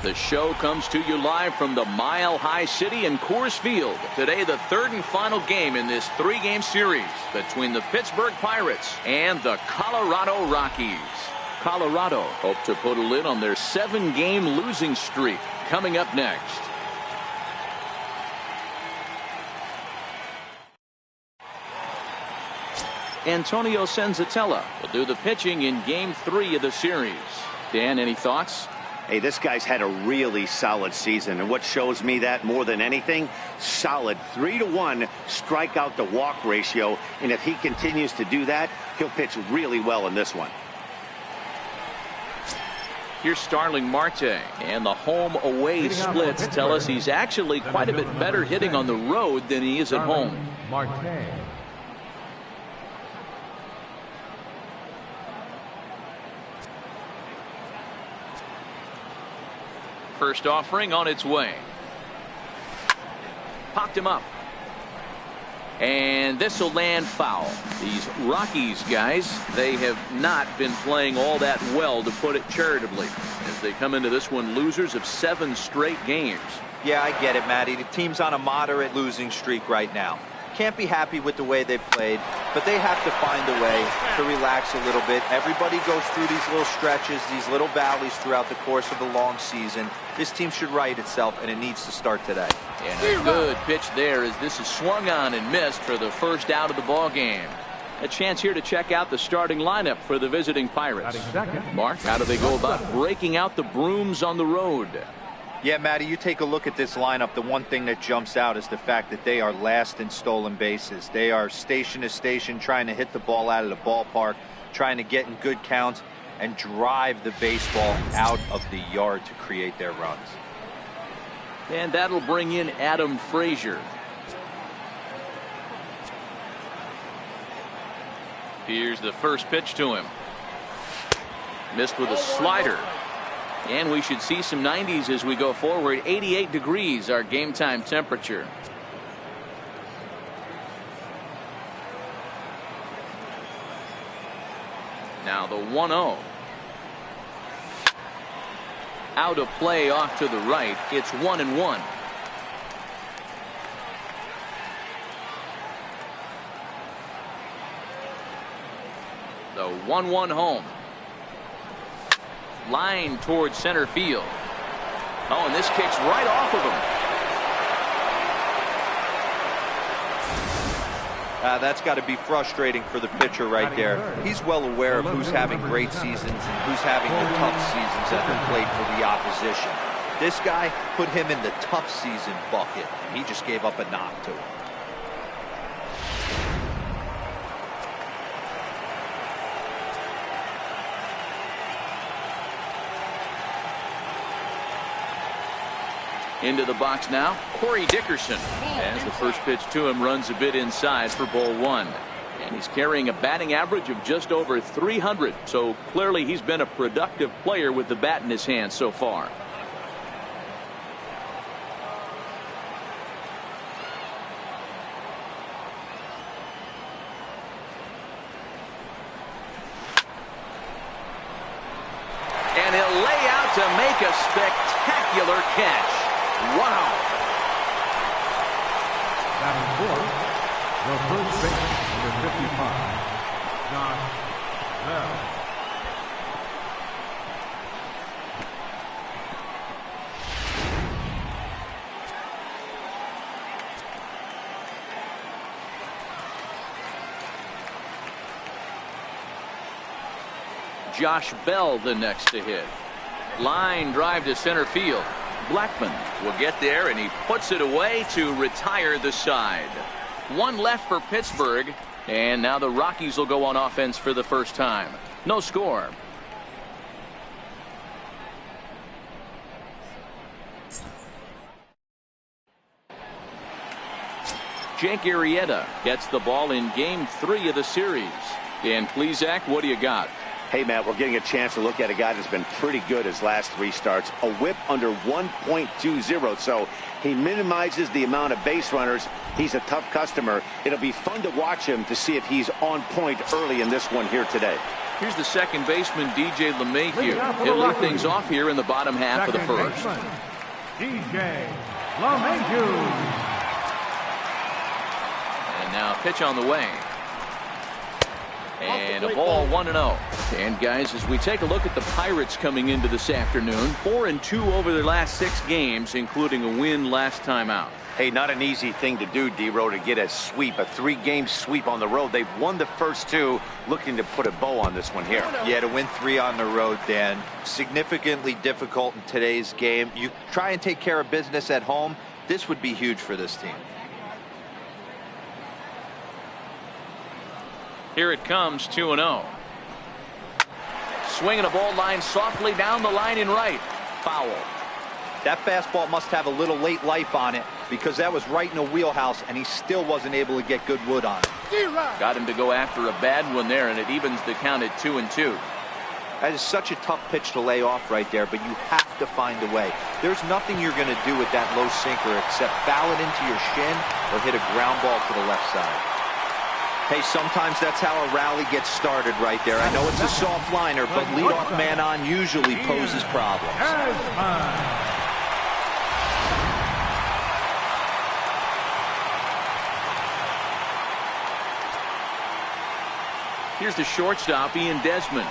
The show comes to you live from the Mile High City in Coors Field. Today, the third and final game in this three-game series between the Pittsburgh Pirates and the Colorado Rockies. Colorado hope to put a lid on their 7-game losing streak. Coming up next. Antonio Senzatella will do the pitching in Game 3 of the series. Dan, any thoughts? Hey, this guy's had a really solid season, and what shows me that more than anything, solid 3-to-1 strikeout to walk ratio, and if he continues to do that, he'll pitch really well in this one. Here's Starling Marte, and the home-away splits tell us he's actually quite a bit better hitting on the road than he is at home. Marte. First offering on its way. Popped him up. And this will land foul. These Rockies guys, they have not been playing all that well, to put it charitably, as they come into this one losers of 7 straight games. Yeah, I get it, Matty. The team's on a moderate losing streak right now. Can't be happy with the way they played, but they have to find a way to relax a little bit. Everybody goes through these little stretches, these little valleys throughout the course of the long season. This team should right itself, and it needs to start today. And a good pitch there as this is swung on and missed for the first out of the ball game. A chance here to check out the starting lineup for the visiting Pirates. Mark, how do they go about breaking out the brooms on the road? Yeah, Matty, you take a look at this lineup. The one thing that jumps out is the fact that they are last in stolen bases. They are station to station trying to hit the ball out of the ballpark, trying to get in good counts and drive the baseball out of the yard to create their runs. And that'll bring in Adam Frazier. Here's the first pitch to him. Missed with a slider. And we should see some 90s as we go forward. 88 degrees our game time temperature. Now the 1-0. Out of play off to the right. It's 1-1. The 1-1 home. Line towards center field. Oh, and this kicks right off of him. That's got to be frustrating for the pitcher right there. He's well aware of who's having great seasons and who's having the tough seasons at the plate for the opposition. This guy put him in the tough season bucket, and he just gave up a knock to him. Into the box now, Corey Dickerson. As the first pitch to him runs a bit inside for ball 1. And he's carrying a batting average of just over 300. So clearly he's been a productive player with the bat in his hand so far. And he'll lay out to make a spectacular catch. Wow. Batting fourth, the first baseman, number 55, Josh Bell. Josh Bell the next to hit. Line drive to center field. Blackman will get there, and he puts it away to retire the side. One left for Pittsburgh, and now the Rockies will go on offense for the first time. No score. Jake Arrieta gets the ball in Game 3 of the series. Dan Plesac, what do you got? Hey, Matt, we're getting a chance to look at a guy that's been pretty good his last 3 starts. A whip under 1.20, so he minimizes the amount of base runners. He's a tough customer. It'll be fun to watch him to see if he's on point early in this one here today. Here's the second baseman, DJ LeMahieu. He'll lead things off here in the bottom half of the first. DJ LeMahieu. And now pitch on the way. And a ball 1-0. And guys, as we take a look at the Pirates coming into this afternoon, 4-2 over their last 6 games, including a win last time out. Hey, not an easy thing to do, D-Row, to get a sweep, a 3-game sweep on the road. They've won the first 2, looking to put a bow on this one here. Yeah, to win 3 on the road, Dan, significantly difficult in today's game. You try and take care of business at home, this would be huge for this team. Here it comes, 2-0. Swinging a ball line softly down the line in right. Foul. That fastball must have a little late life on it, because that was right in the wheelhouse, and he still wasn't able to get good wood on it. Got him to go after a bad one there, and it evens the count at 2-2. That is such a tough pitch to lay off right there, but you have to find a way. There's nothing you're going to do with that low sinker except foul it into your shin or hit a ground ball to the left side. Hey, sometimes that's how a rally gets started right there. I know it's a soft liner, but leadoff man on usually poses problems. Here's the shortstop, Ian Desmond.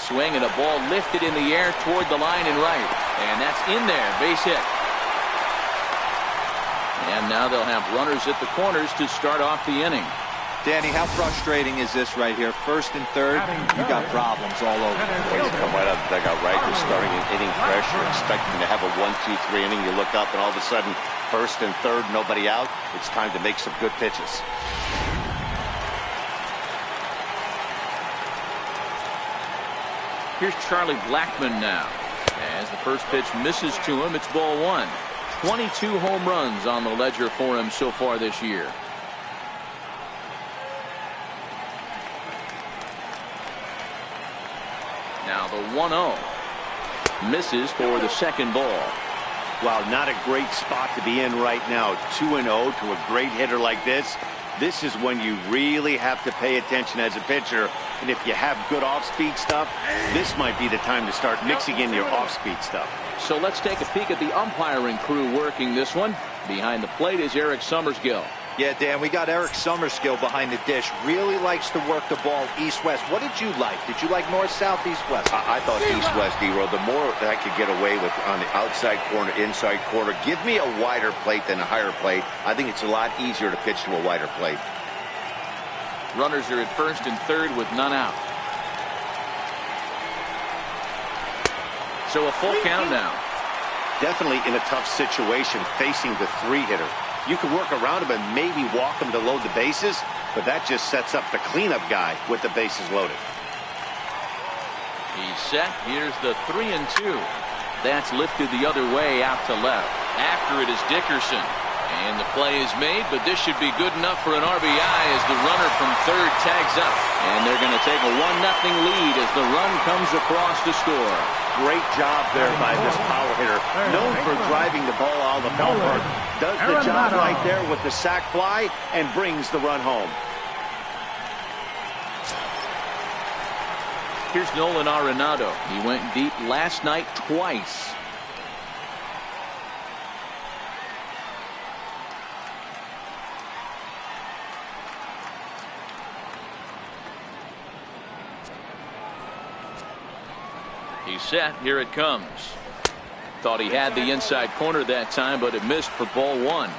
Swing and a ball lifted in the air toward the line and right. And that's in there, base hit. And now they'll have runners at the corners to start off the inning. Danny, how frustrating is this right here? First and third, you got problems all over. When you come right out of the dugout, right, you're starting an inning fresh. You're expecting to have a 1-2-3 inning. You look up and all of a sudden, first and third, nobody out. It's time to make some good pitches. Here's Charlie Blackmon now. As the first pitch misses to him, it's ball 1. 22 home runs on the ledger for him so far this year. Now the 1-0. Misses for the second ball. Wow, not a great spot to be in right now. 2-0 to a great hitter like this. This is when you really have to pay attention as a pitcher. And if you have good off-speed stuff, this might be the time to start mixing in your off-speed stuff. So let's take a peek at the umpiring crew working this one. Behind the plate is Eric Summersgill. Yeah, Dan, we got Eric Summersgill behind the dish. Really likes to work the ball east-west. What did you like? Did you like north-south, east-west? I thought east-west, D-Row. The more that I could get away with on the outside corner, inside corner, give me a wider plate than a higher plate. I think it's a lot easier to pitch to a wider plate. Runners are at first and third with none out. So a full count now. Definitely in a tough situation facing the 3-hitter. You can work around him and maybe walk him to load the bases, but that just sets up the cleanup guy with the bases loaded. He's set. Here's the 3-2. That's lifted the other way out to left. After it is Dickerson. And the play is made, but this should be good enough for an RBI as the runner from third tags up. And they're going to take a 1-0 lead as the run comes across to score. Great job there by this power hitter. Known for driving the ball out of the ballpark. Does the job right there with the sac fly and brings the run home. Here's Nolan Arenado. He went deep last night twice. He's set. Here it comes. Thought he had the inside corner that time, but it missed for ball 1.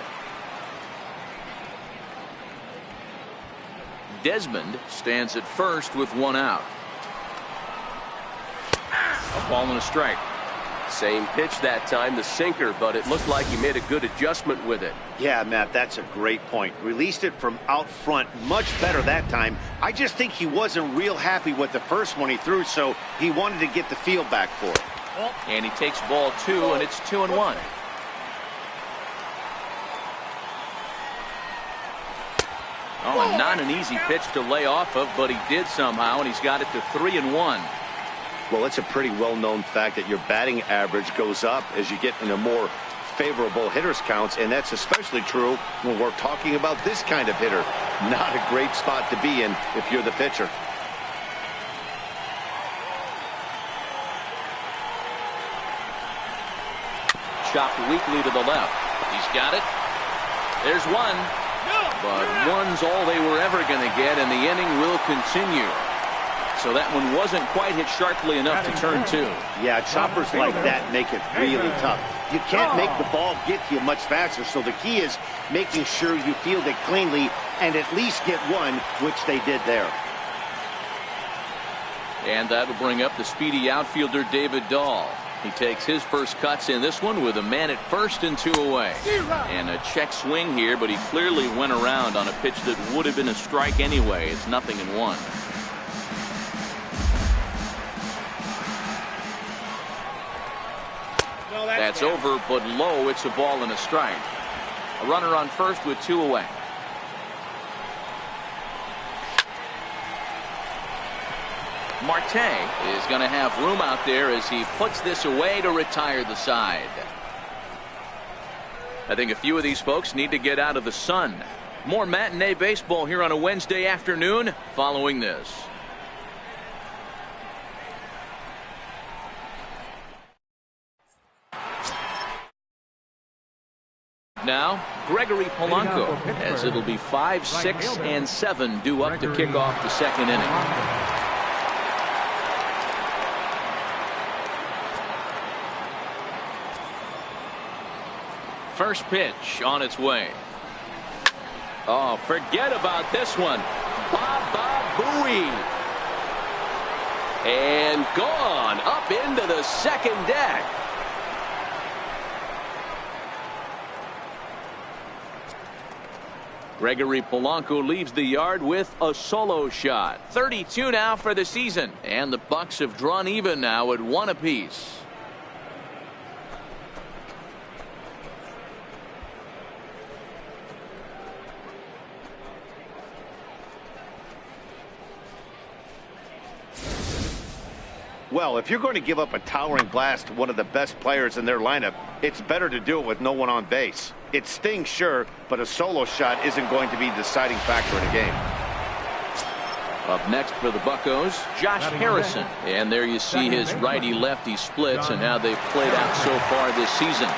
Desmond stands at first with 1 out. A ball and a strike. Same pitch that time, the sinker, but it looked like he made a good adjustment with it. Yeah, Matt, that's a great point. Released it from out front much better that time. I just think he wasn't real happy with the first one he threw, so he wanted to get the feel back for it. And he takes ball 2, and it's 2-1. Oh, not an easy pitch to lay off of, but he did somehow, and he's got it to 3-1. Well, it's a pretty well-known fact that your batting average goes up as you get into more favorable hitters counts, and that's especially true when we're talking about this kind of hitter. Not a great spot to be in if you're the pitcher. chopped weakly to the left. He's got it. There's one. But one's all they were ever going to get, and the inning will continue. So that one wasn't quite hit sharply enough to turn two. Yeah, choppers like that make it really tough. You can't make the ball get to you much faster, so the key is making sure you field it cleanly and at least get one, which they did there. And that'll bring up the speedy outfielder David Dahl. He takes his first cuts in this one with a man at first and 2 away. And a check swing here, but he clearly went around on a pitch that would have been a strike anyway. It's 0-1. That's over, but low. It's a ball and a strike. A runner on first with 2 away. Marte is going to have room out there as he puts this away to retire the side. I think a few of these folks need to get out of the sun. More matinee baseball here on a Wednesday afternoon following this. Now, Gregory Polanco, as it'll be 5, 6, and 7 due up to kick off the second inning. First pitch on its way. Oh, forget about this one. Baba Booey. And gone up into the second deck. Gregory Polanco leaves the yard with a solo shot. 32 now for the season. And the Bucks have drawn even now at 1 apiece. Well, if you're going to give up a towering blast to one of the best players in their lineup, it's better to do it with no one on base. It stings, sure, but a solo shot isn't going to be the deciding factor in a game. Up next for the Buccos, Josh Harrison. And there you see his righty-lefty splits and how they've played out so far this season.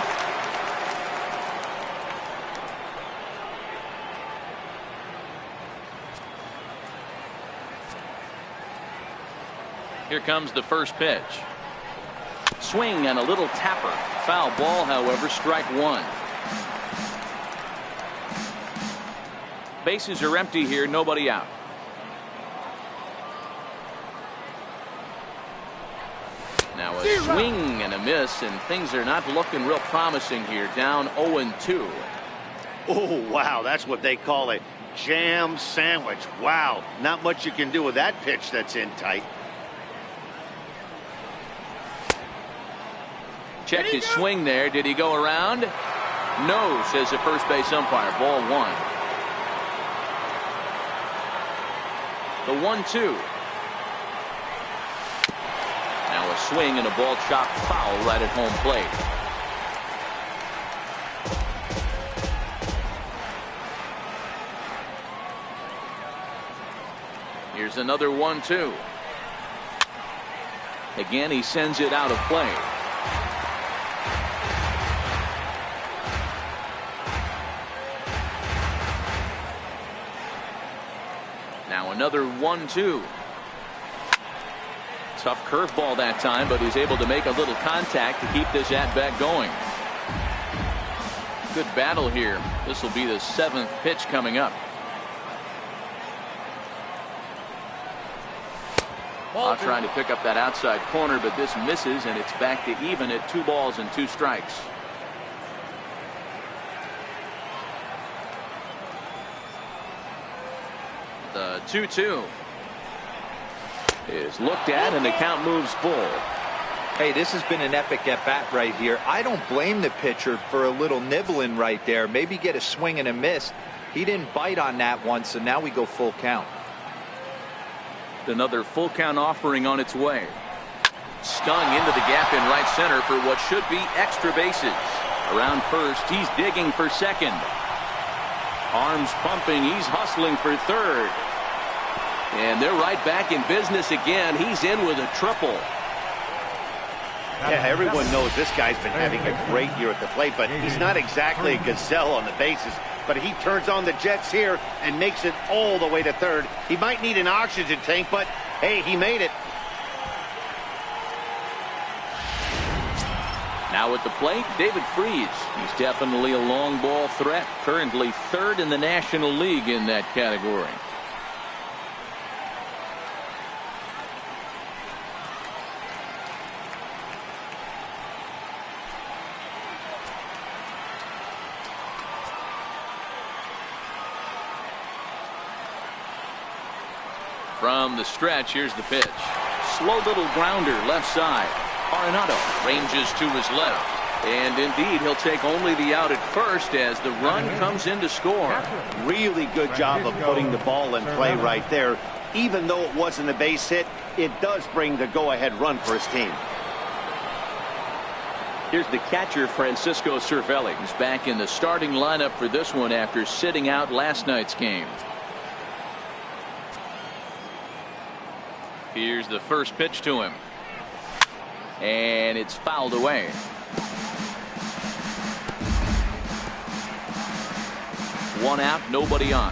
Here comes the first pitch. Swing and a little tapper. Foul ball, however, strike one. Bases are empty here, nobody out. Now a swing and a miss, and things are not looking real promising here. Down 0-2. Oh, wow, that's what they call a jam sandwich. Wow, not much you can do with that pitch that's in tight. Checked his swing there. Did he go around? No, says the first base umpire. Ball one. The 1-2. Now a swing and a ball chopped foul right at home plate. Here's another 1-2. Again, he sends it out of play. Now another 1-2. Tough curveball that time, but he's able to make a little contact to keep this at-bat going. Good battle here. This will be the 7th pitch coming up. I'll try to pick up that outside corner, but this misses, and it's back to even at 2 balls and 2 strikes. The 2-2 is looked at, and the count moves full. Hey, this has been an epic at-bat right here. I don't blame the pitcher for a little nibbling right there. Maybe get a swing and a miss. He didn't bite on that one, so now we go full count. Another full count offering on its way. Stung into the gap in right center for what should be extra bases. Around first, he's digging for second. Arms pumping, he's hustling for third. And they're right back in business again. He's in with a triple. Yeah, everyone knows this guy's been having a great year at the plate, but he's not exactly a gazelle on the bases. But he turns on the jets here and makes it all the way to third. He might need an oxygen tank, but hey, he made it. Now at the plate, David Freese. He's definitely a long ball threat. Currently third in the National League in that category. From the stretch, here's the pitch. Slow little grounder left side. Arenado ranges to his left. And indeed, he'll take only the out at first as the run comes in to score. Really good job of putting the ball in play right there. Even though it wasn't a base hit, it does bring the go-ahead run for his team. Here's the catcher, Francisco Cervelli. He's back in the starting lineup for this one after sitting out last night's game. Here's the first pitch to him. And it's fouled away. One out, nobody on.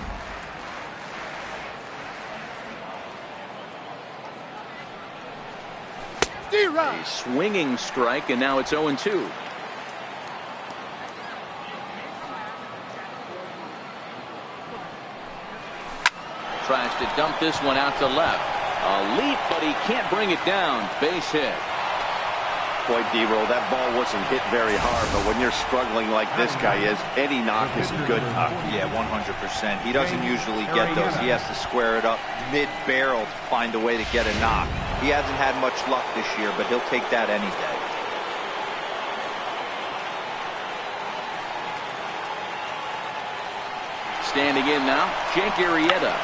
A swinging strike, and now it's 0-2. Tries to dump this one out to left. A leap, but he can't bring it down. Base hit. Boy, D-Roll, that ball wasn't hit very hard, but when you're struggling like this guy is, any knock is a good knock. Yeah, 100%. He doesn't usually get those. He has to square it up mid-barrel to find a way to get a knock. He hasn't had much luck this year, but he'll take that any day. Standing in now, Jake Arrieta.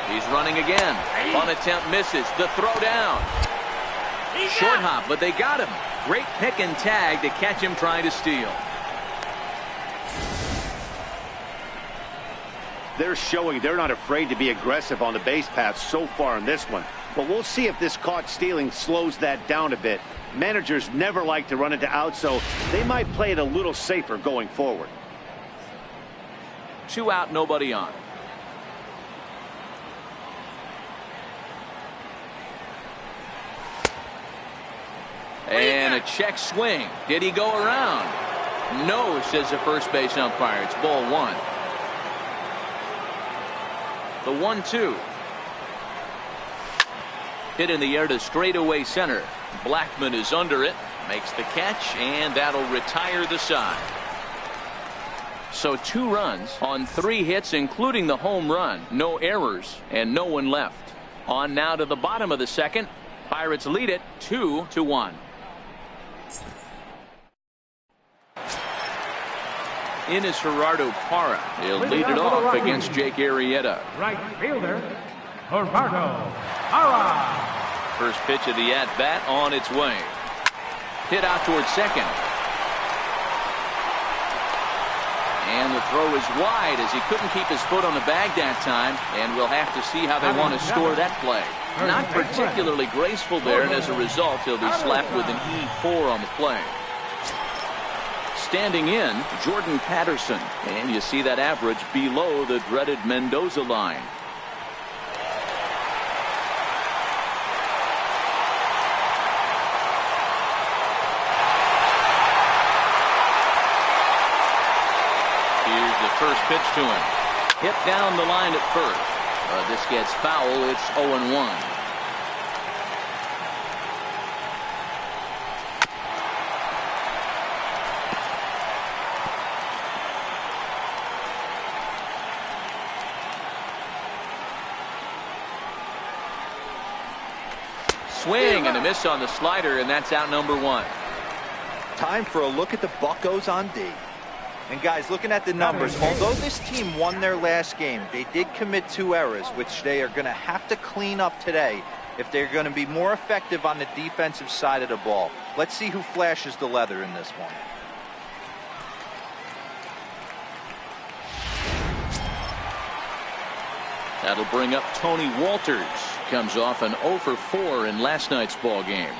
He's running again. One attempt misses. The throw down. Short hop, but they got him. Great pick and tag to catch him trying to steal. They're showing they're not afraid to be aggressive on the base path so far in this one. But we'll see if this caught stealing slows that down a bit. Managers never like to run into out, so they might play it a little safer going forward. 2 out, nobody on. And a check swing. Did he go around? No, says the first base umpire. It's ball 1. The 1-2. Hit in the air to straightaway center. Blackman is under it. Makes the catch, and that'll retire the side. So 2 runs on 3 hits, including the home run. No errors, and no one left. On now to the bottom of the second. Pirates lead it 2-1. In is Gerardo Parra. He'll lead it off against Jake Arrieta. Right fielder, Gerardo Parra. First pitch of the at-bat on its way. Hit out towards second. And the throw is wide as he couldn't keep his foot on the bag that time. And we'll have to see how they want to score that play. Not particularly graceful there, and as a result, he'll be slapped with an E4 on the play. Standing in, Jordan Patterson. And you see that average below the dreaded Mendoza line. Here's the first pitch to him. Hit down the line at first. This gets foul. It's 0-1. Swing and a miss on the slider, and that's out number 1. Time for a look at the Buccos on D. And guys, looking at the numbers, although this team won their last game, they did commit 2 errors, which they are going to have to clean up today if they're going to be more effective on the defensive side of the ball. Let's see who flashes the leather in this one. That'll bring up Tony Walters. Comes off an 0 for 4 in last night's ball game.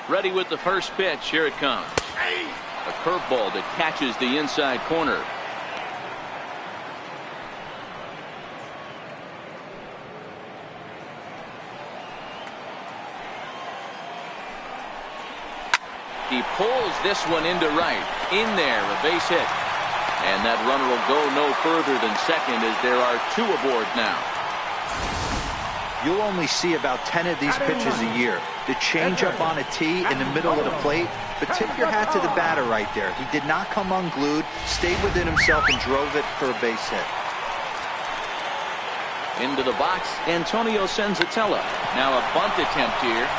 Ready with the first pitch. Here it comes. A curveball that catches the inside corner. He pulls this one into right. In there, a base hit. And that runner will go no further than second as there are 2 aboard now. You'll only see about 10 of these pitches a year. The changeup on a tee in the middle of the plate. But tip your hat to the batter right there. He did not come unglued, stayed within himself, and drove it for a base hit. Into the box, Antonio Senzatella. Now a bunt attempt here.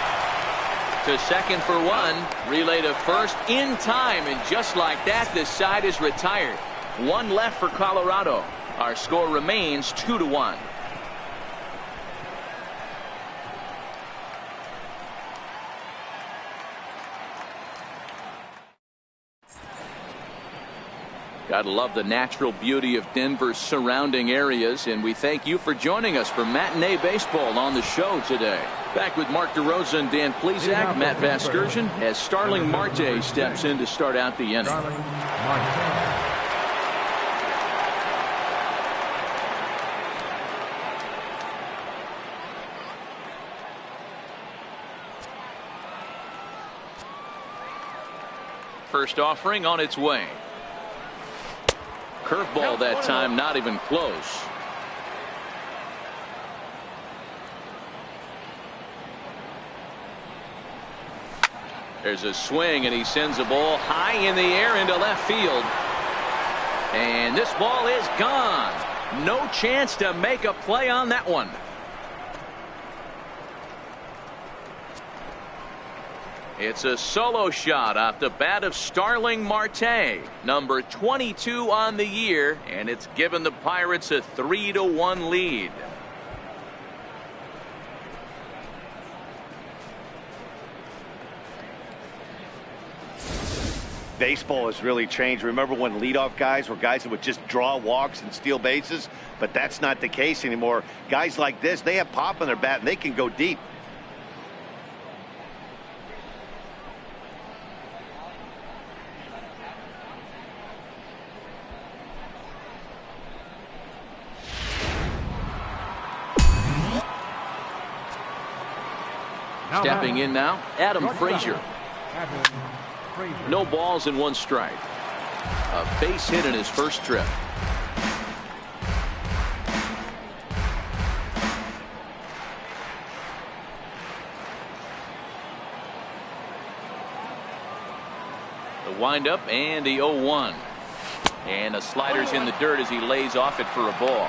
To second for 1. Relay to first in time. And just like that, the side is retired. 1 left for Colorado. Our score remains 2-1. Gotta love the natural beauty of Denver's surrounding areas, and we thank you for joining us for Matinee Baseball on the show today. Back with Mark DeRosa and Dan Plesac, Matt Vasgersian, as Starling Marte steps in to start out the inning. First offering on its way. Curveball that time, not even close. There's a swing, and he sends a ball high in the air into left field. And this ball is gone. No chance to make a play on that one. It's a solo shot off the bat of Starling Marte, number 22 on the year, and it's given the Pirates a 3-1 lead. Baseball has really changed. Remember when leadoff guys were guys that would just draw walks and steal bases? But that's not the case anymore. Guys like this, they have pop in their bat and they can go deep. Stepping in now, Adam Frazier. No balls and 1 strike. A base hit in his first trip. The windup and the 0-1. And a slider's in the dirt as he lays off it for a ball.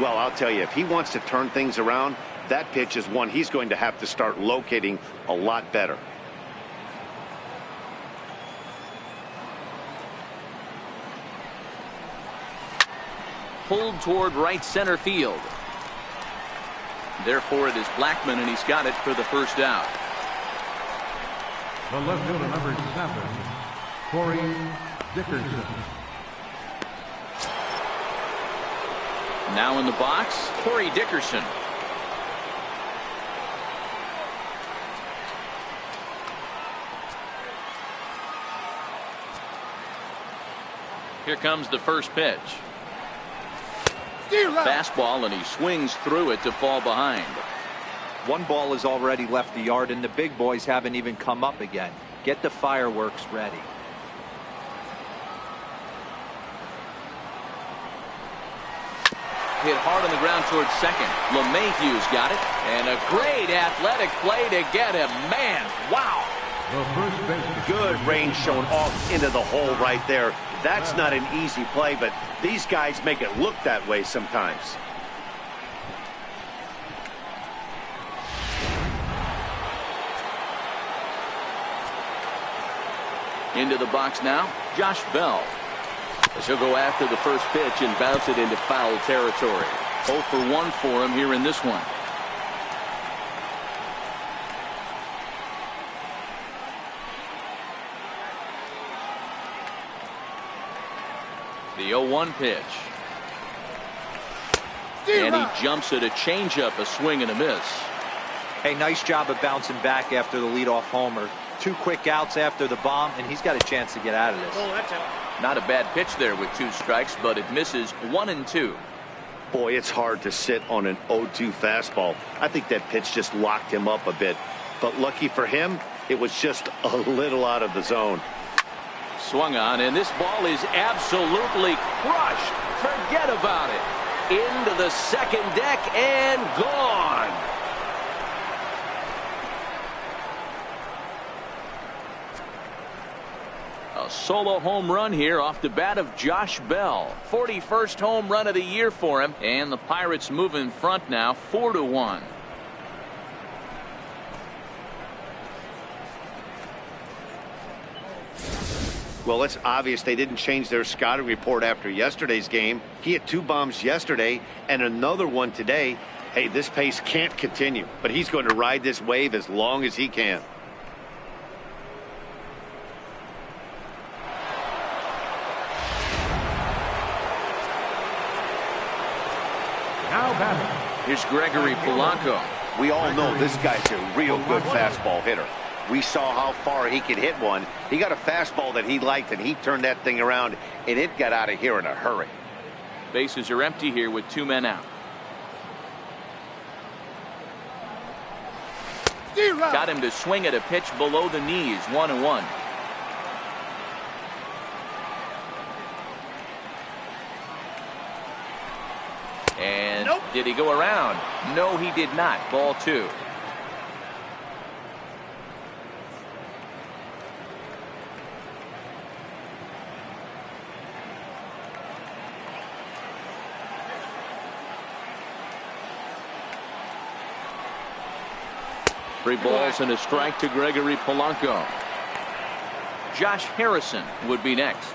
Well, I'll tell you, if he wants to turn things around, that pitch is one he's going to have to start locating a lot better. Pulled toward right center field. Therefore, it is Blackman, and he's got it for the first out. The left fielder, number 7, Corey Dickerson. Now in the box, Corey Dickerson. Here comes the first pitch. Fastball, and he swings through it to fall behind. 1 ball has already left the yard, and the big boys haven't even come up again. Get the fireworks ready. Hit hard on the ground towards second. LeMahieu's got it, and a great athletic play to get him. Man, wow. Good range shown off into the hole right there. That's not an easy play, but these guys make it look that way sometimes. Into the box now, Josh Bell. As he'll go after the first pitch and bounce it into foul territory. 0 for 1 for him here in this one. The 0-1 pitch. And he jumps at a changeup, a swing and a miss. Hey, nice job of bouncing back after the leadoff homer. 2 quick outs after the bomb, and he's got a chance to get out of this. Oh, that's it. Not a bad pitch there with 2 strikes, but it misses 1-2. Boy, it's hard to sit on an 0-2 fastball. I think that pitch just locked him up a bit. But lucky for him, it was just a little out of the zone. Swung on, and this ball is absolutely crushed. Forget about it. Into the second deck and gone. A solo home run here off the bat of Josh Bell. 41st home run of the year for him, and the Pirates move in front now 4-1. Well, it's obvious they didn't change their scouting report after yesterday's game. He had 2 bombs yesterday and another one today. Hey, this pace can't continue, but he's going to ride this wave as long as he can. Now batting. Here's Gregory Polanco. We all know this guy's a real good fastball hitter. We saw how far he could hit one. He got a fastball that he liked, and he turned that thing around, and it got out of here in a hurry. Bases are empty here with 2 men out. Got him to swing at a pitch below the knees. 1-1. And did he go around? No, he did not. Ball 2. Three balls and a strike to Gregory Polanco. Josh Harrison would be next.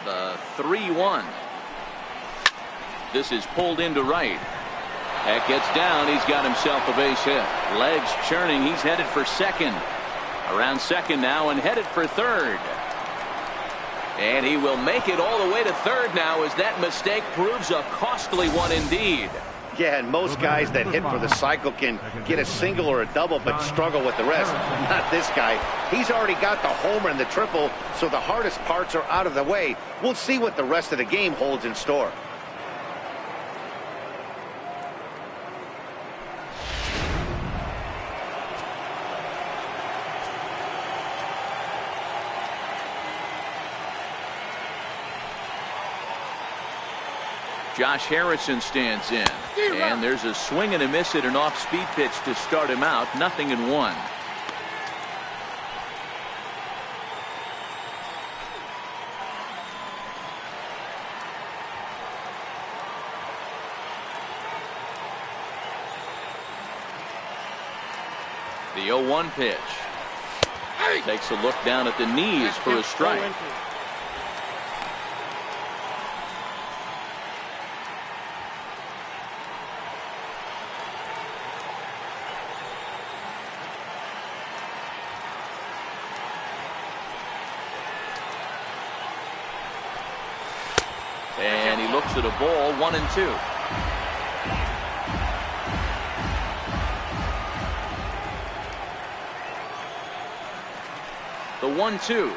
The 3-1. This is pulled into right. That gets down. He's got himself a base hit. Legs churning. He's headed for second. Around second now and headed for third. And he will make it all the way to third now as that mistake proves a costly one indeed. Yeah, and most guys that hit for the cycle can get a single or a double but struggle with the rest. Not this guy. He's already got the homer and the triple, so the hardest parts are out of the way. We'll see what the rest of the game holds in store. Josh Harrison stands in. And there's a swing and a miss at an off-speed pitch to start him out. 0-1. The 0-1 pitch. Takes a look down at the knees for a strike. And he looks at a ball. 1-2. The 1-2.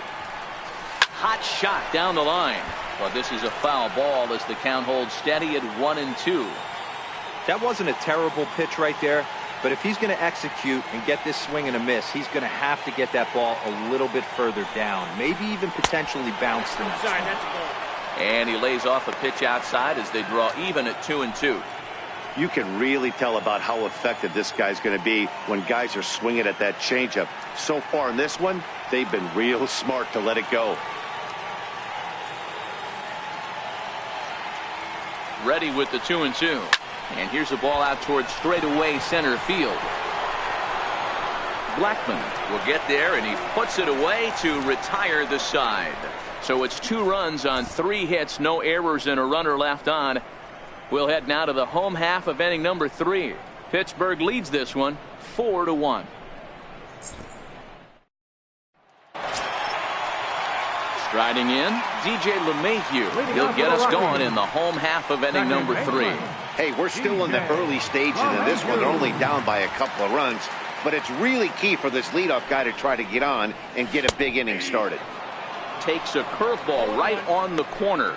Hot shot down the line. But this is a foul ball as the count holds steady at 1-2. That wasn't a terrible pitch right there, but if he's going to execute and get this swing and a miss, he's going to have to get that ball a little bit further down, maybe even potentially bounce the next one. That's a ball. And he lays off a pitch outside as they draw even at 2-2. You can really tell about how effective this guy's going to be when guys are swinging at that changeup. So far in this one, they've been real smart to let it go. Ready with the 2-2. And here's a ball out towards straightaway center field. Blackman will get there, and he puts it away to retire the side. So it's 2 runs on 3 hits, no errors, and a runner left on. We'll head now to the home half of inning number 3. Pittsburgh leads this one 4-1. Riding in, DJ LeMahieu. He'll get us going in the home half of inning number 3. Hey, we're still in the early stages of this one. They're only down by a couple of runs, but it's really key for this leadoff guy to try to get on and get a big inning started. Takes a curveball right on the corner.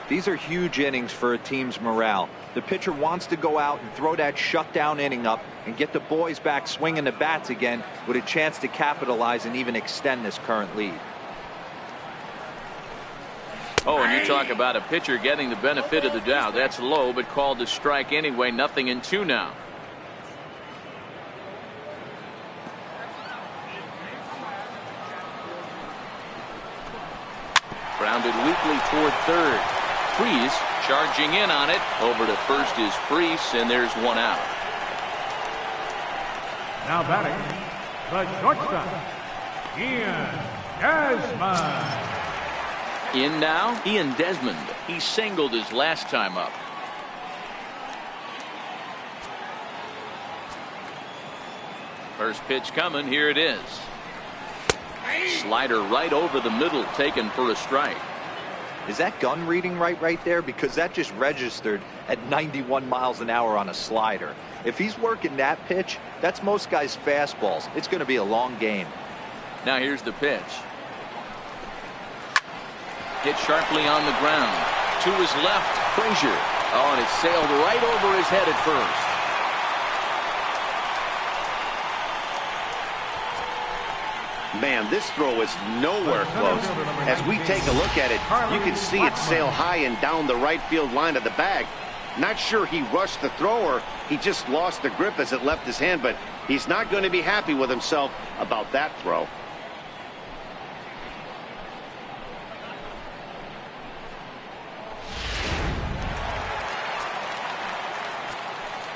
These are huge innings for a team's morale. The pitcher wants to go out and throw that shutdown inning up and get the boys back swinging the bats again with a chance to capitalize and even extend this current lead. Oh, and you talk about a pitcher getting the benefit of the doubt. That's low, but called to strike anyway. 0-2 now. Grounded weakly toward third. Freeze charging in on it. Over to first is Freeze, and there's one out. Now batting, the shortstop, Ian Desmond. In now, Ian Desmond. He singled his last time up. First pitch coming. Here it is. Slider right over the middle, taken for a strike. Is that gun reading right there? Because that just registered at 91 miles an hour on a slider. If he's working that pitch, that's most guys' fastballs. It's going to be a long game. Now here's the pitch. Hit sharply on the ground. To his left, Frazier. Oh, and it sailed right over his head at first. Man, this throw is nowhere close. As we take a look at it, you can see it sail high and down the right field line of the bag. Not sure he rushed the throw or he just lost the grip as it left his hand, but he's not going to be happy with himself about that throw.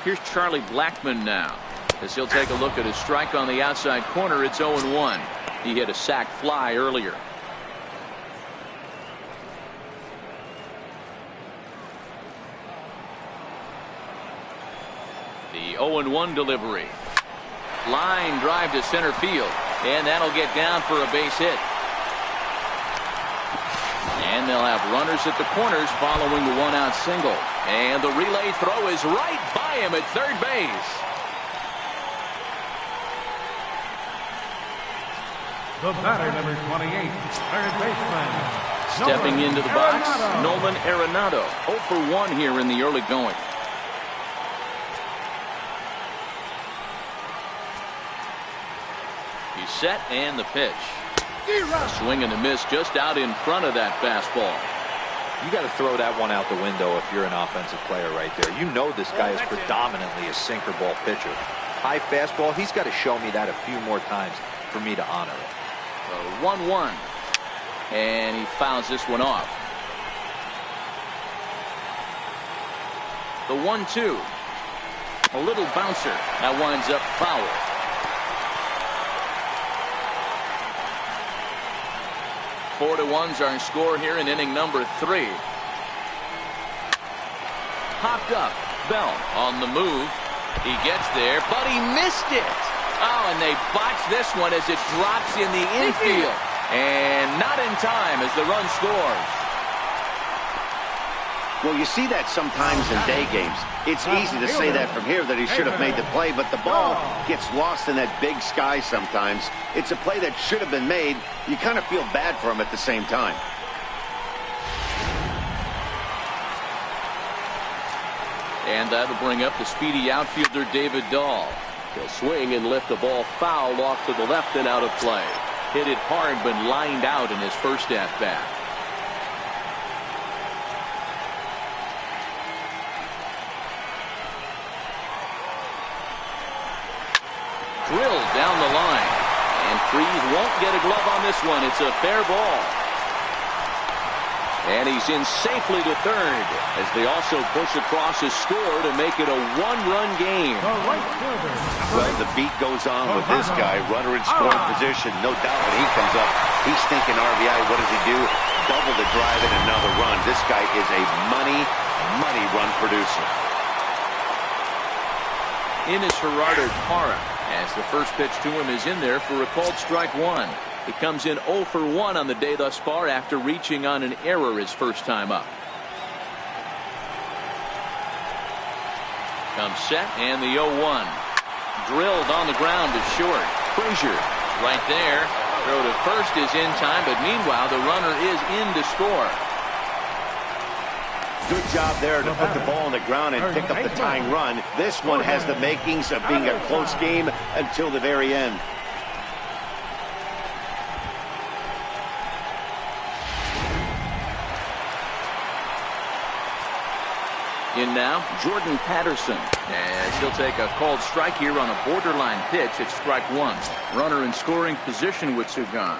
Here's Charlie Blackmon now, as he'll take a look at his strike on the outside corner. It's 0-1. He hit a sac fly earlier. The 0-1 delivery. Line drive to center field, and that'll get down for a base hit. And they'll have runners at the corners following the one-out single. And the relay throw is right by him at third base. The batter, number 28, third baseman. Stepping into the box, Nolan Arenado. 0 for 1 here in the early going. He's set, and the pitch. A swing and a miss just out in front of that fastball. You got to throw that one out the window if you're an offensive player right there. You know this guy is predominantly a sinker ball pitcher. High fastball, he's got to show me that a few more times for me to honor it. 1-1. And he fouls this one off. The 1-2. A little bouncer. That winds up foul. Four to 1's our score here in inning number 3. Popped up. Bell on the move. He gets there, but he missed it. Oh, and they botched this one as it drops in the infield. And not in time as the run scores. Well, you see that sometimes in day games. It's easy to say that from here that he should have made the play, but the ball gets lost in that big sky sometimes. It's a play that should have been made. You kind of feel bad for him at the same time. And that'll bring up the speedy outfielder David Dahl. He'll swing and lift the ball foul off to the left and out of play. Hit it hard but lined out in his first at bat. Drilled down the line. And Freeze won't get a glove on this one. It's a fair ball. And he's in safely to third as they also push across his score to make it a one-run game. Well, the beat goes on with this guy. Runner in scoring position. No doubt when he comes up, he's thinking RBI. What does he do? Double the drive and another run. This guy is a money run producer. In is Gerardo Parra as the first pitch to him is in there for a called strike 1. He comes in 0 for 1 on the day thus far after reaching on an error his first time up. Comes set, and the 0-1. Drilled on the ground to short. Frazier right there. Throw to first is in time, but meanwhile the runner is in to score. Good job there to put the ball on the ground and pick up the tying run. This one has the makings of being a close game until the very end. In now, Jordan Patterson. As he'll take a called strike here on a borderline pitch. It's strike one. Runner in scoring position with Sugan.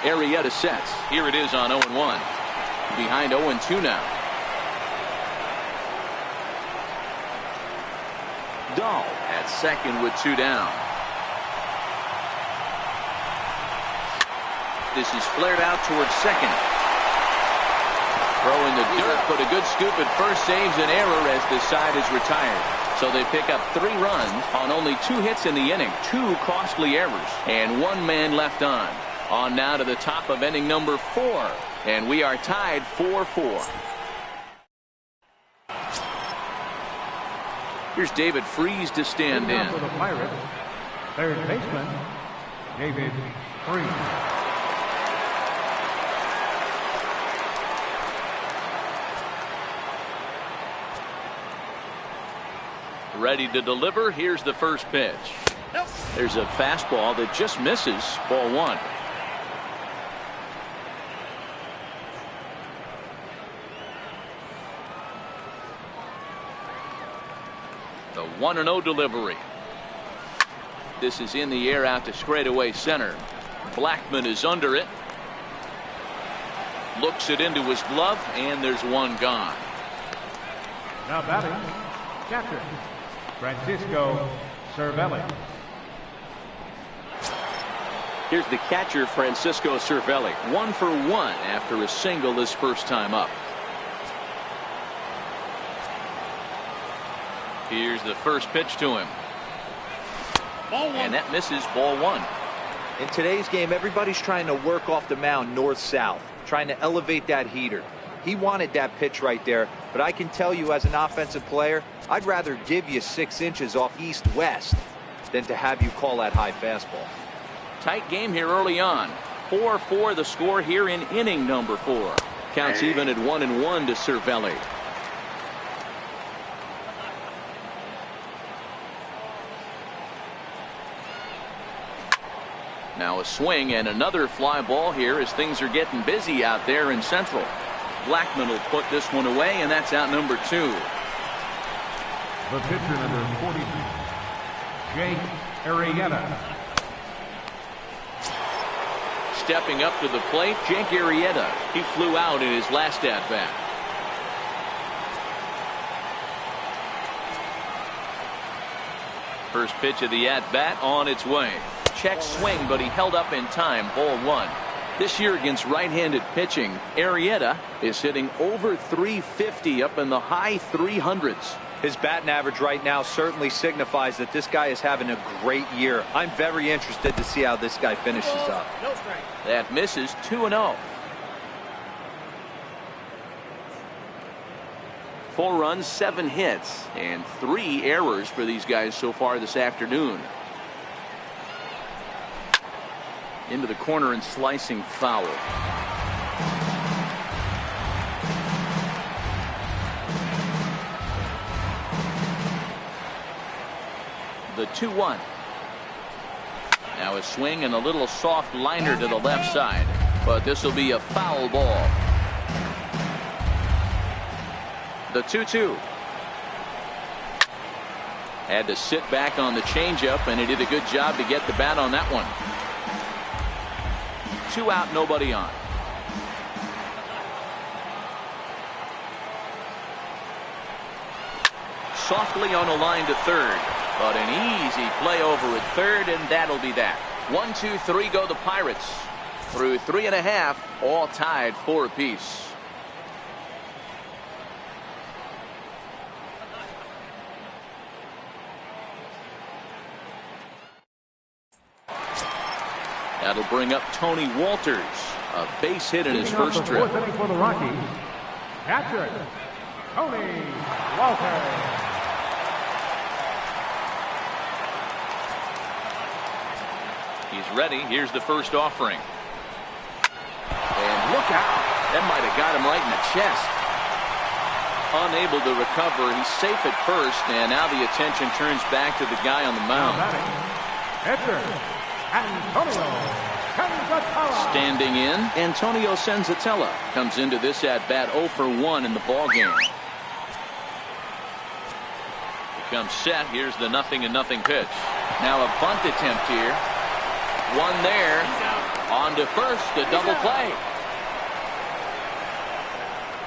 Arrieta sets. Here it is on 0-1. Behind 0-2 now. Dahl at second with 2 down. This is flared out towards second. Throw in the dirt, but a good scoop at first saves an error as the side is retired. So they pick up 3 runs on only 2 hits in the inning. 2 costly errors and 1 man left on. On now to the top of inning number 4. And we are tied 4-4. Here's David Freese to stand in. For the Pirates, third baseman, David Freese. Ready to deliver. Here's the first pitch. There's a fastball that just misses. Ball 1. The 1-0 delivery. This is in the air out to straightaway center. Blackman is under it. Looks it into his glove, and there's 1 gone. Now batting, catcher, Francisco Cervelli. Here's the catcher, Francisco Cervelli. 1 for 1 after a single his first time up. Here's the first pitch to him. And that misses. Ball 1. In today's game, everybody's trying to work off the mound north-south, trying to elevate that heater. He wanted that pitch right there, but I can tell you as an offensive player, I'd rather give you 6 inches off east-west than to have you call that high fastball. Tight game here early on. 4-4 the score here in inning number 4. Counts even at 1-1 to Cervelli. Now a swing and another fly ball here as things are getting busy out there in Central. Blackman will put this one away, and that's out number 2. The pitcher, number 42, Jake Arrieta. Stepping up to the plate, Jake Arrieta. He flew out in his last at-bat. First pitch of the at-bat on its way. Check swing, but he held up in time. Ball 1. This year against right-handed pitching, Arrieta is hitting over 350 up in the high 300s. His batting average right now certainly signifies that this guy is having a great year. I'm very interested to see how this guy finishes up. That misses. 2-0. 4 runs, 7 hits, and 3 errors for these guys so far this afternoon. Into the corner and slicing foul. The 2-1. Now a swing and a little soft liner to the left side, but this will be a foul ball. The 2-2. Had to sit back on the changeup, and he did a good job to get the bat on that one. 2 out, nobody on. Softly on a line to third, but an easy play over at third, and that'll be that. 1, 2, 3 go the Pirates. Through 3.5, all tied 4 apiece. That'll bring up Tony Walters. A base hit in his first trip. Fourth inning for the Rockies. Catcher, Tony Walters. He's ready. Here's the first offering. And look out. That might have got him right in the chest. Unable to recover. He's safe at first, and now the attention turns back to the guy on the mound. Catcher, Antonio Senzatella. Standing in, Antonio Senzatella comes into this at-bat 0 for 1 in the ballgame. Becomes set. Here's the 0-0 pitch. Now a bunt attempt here. One there. On to first. A double play.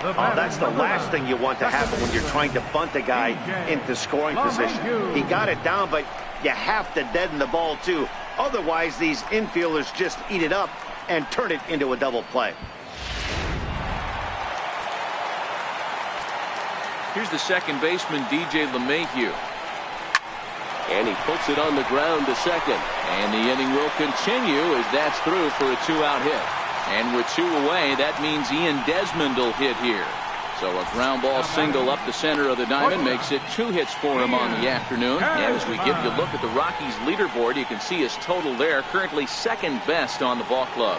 Oh, that's the last thing you want to happen when you're trying to bunt a guy into scoring position. He got it down, but you have to deaden the ball too. Otherwise, these infielders just eat it up and turn it into a double play. Here's the second baseman, DJ LeMahieu. And he puts it on the ground to second. And the inning will continue as that's through for a 2-out hit. And with 2 away, that means Ian Desmond will hit here. So a ground ball single up the center of the diamond makes it 2 hits for him on the afternoon. And as we give you a look at the Rockies leaderboard, you can see his total there, currently second best on the ball club.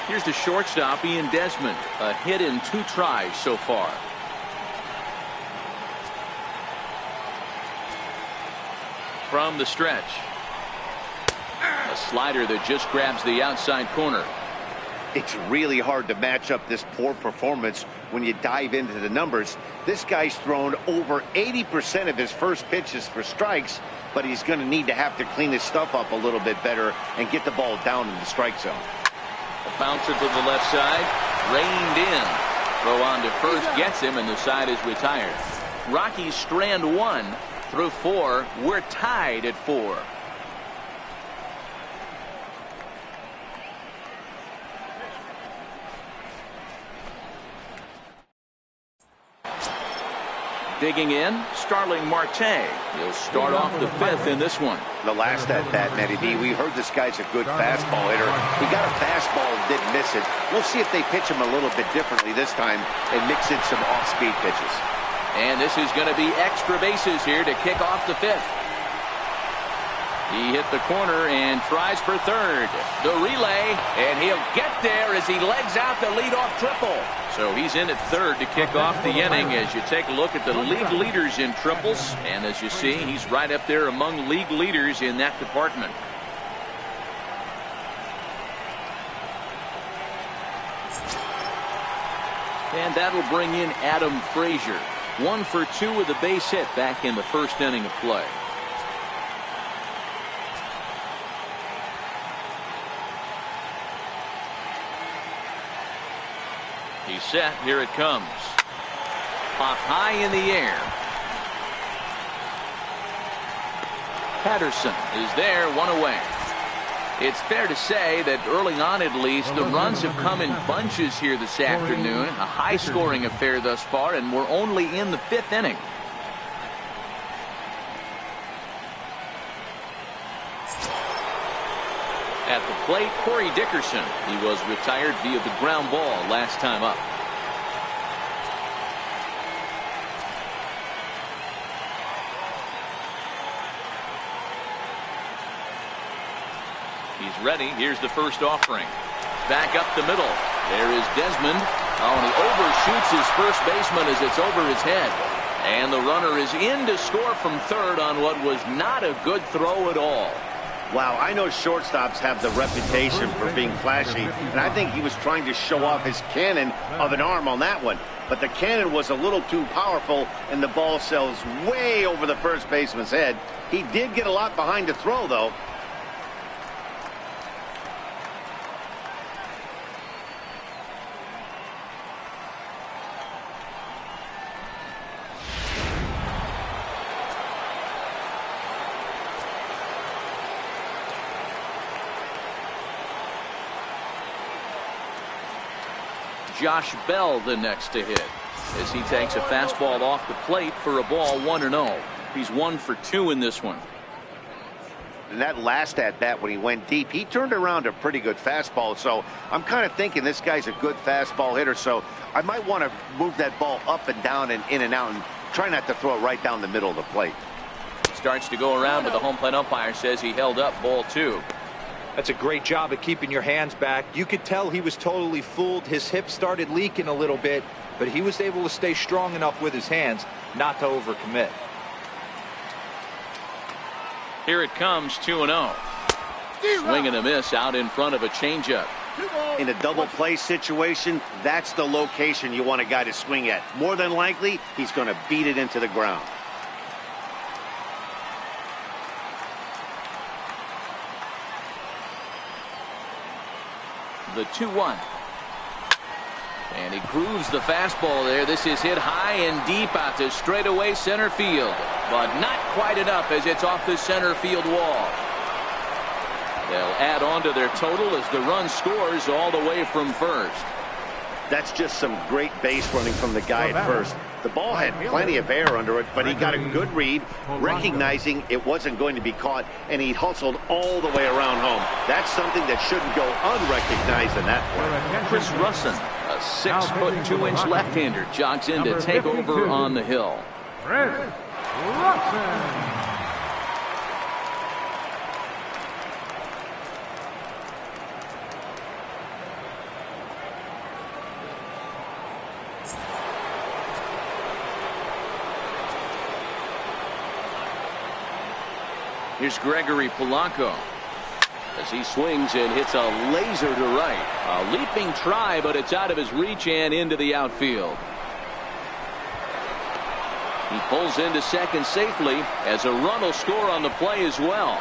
Here's the shortstop, Ian Desmond. A hit in 2 tries so far. From the stretch. A slider that just grabs the outside corner. It's really hard to match up this poor performance when you dive into the numbers. This guy's thrown over 80% of his first pitches for strikes, but he's going to need to have to clean his stuff up a little bit better and get the ball down in the strike zone. A bouncer to the left side, reined in. Throw on to first gets him, and the side is retired. Rockies strand 1 through 4. We're tied at 4. Digging in, Starling Marte. He'll start off the 5th in this one. The last at-bat, Mlb, we heard this guy's a good fastball hitter. He got a fastball and didn't miss it. We'll see if they pitch him a little bit differently this time and mix in some off-speed pitches. And this is going to be extra bases here to kick off the 5th. He hit the corner and tries for third. The relay, and he'll get there as he legs out the leadoff triple. So he's in at third to kick off the inning as you take a look at the league leaders in triples. And as you see, he's right up there among league leaders in that department. And that'll bring in Adam Frazier. 1 for 2 with a base hit back in the first inning of play. He's set. Here it comes. Pop high in the air. Patterson is there, 1 away. It's fair to say that early on at least the runs have come in bunches here this afternoon. A high scoring affair thus far, and we're only in the 5th inning. At the plate, Corey Dickerson. He was retired via the ground ball last time up. He's ready. Here's the first offering. Back up the middle. There is Desmond. Oh, and he overshoots his first baseman as it's over his head. And the runner is in to score from third on what was not a good throw at all. Wow, I know shortstops have the reputation for being flashy, and I think he was trying to show off his cannon of an arm on that one. But the cannon was a little too powerful, and the ball sails way over the first baseman's head. He did get a lot behind the throw, though. Josh Bell the next to hit as he takes a fastball off the plate for a ball 1-0. He's 1 for 2 in this one. And that last at bat when he went deep, he turned around a pretty good fastball. So I'm kind of thinking this guy's a good fastball hitter. So I might want to move that ball up and down and in and out and try not to throw it right down the middle of the plate. Starts to go around, but the home plate umpire says he held up ball 2. That's a great job of keeping your hands back. You could tell he was totally fooled. His hip started leaking a little bit, but he was able to stay strong enough with his hands not to overcommit. Here it comes, 2-0. Swing and a miss out in front of a changeup. In a double play situation, that's the location you want a guy to swing at. More than likely, he's going to beat it into the ground. The 2-1. And he grooves the fastball there. This is hit high and deep out to straightaway center field. But not quite enough as it's off the center field wall. They'll add on to their total as the run scores all the way from first. That's just some great base running from the guy at first. The ball had plenty of air under it, but he got a good read, recognizing it wasn't going to be caught, and he hustled all the way around home. That's something that shouldn't go unrecognized in that play. Chris Russin, a 6'2" left-hander, jogs in to take over on the hill. Chris Russin. Here's Gregory Polanco as he swings and hits a laser to right. A leaping try, but it's out of his reach and into the outfield. He pulls into second safely as a run will score on the play as well.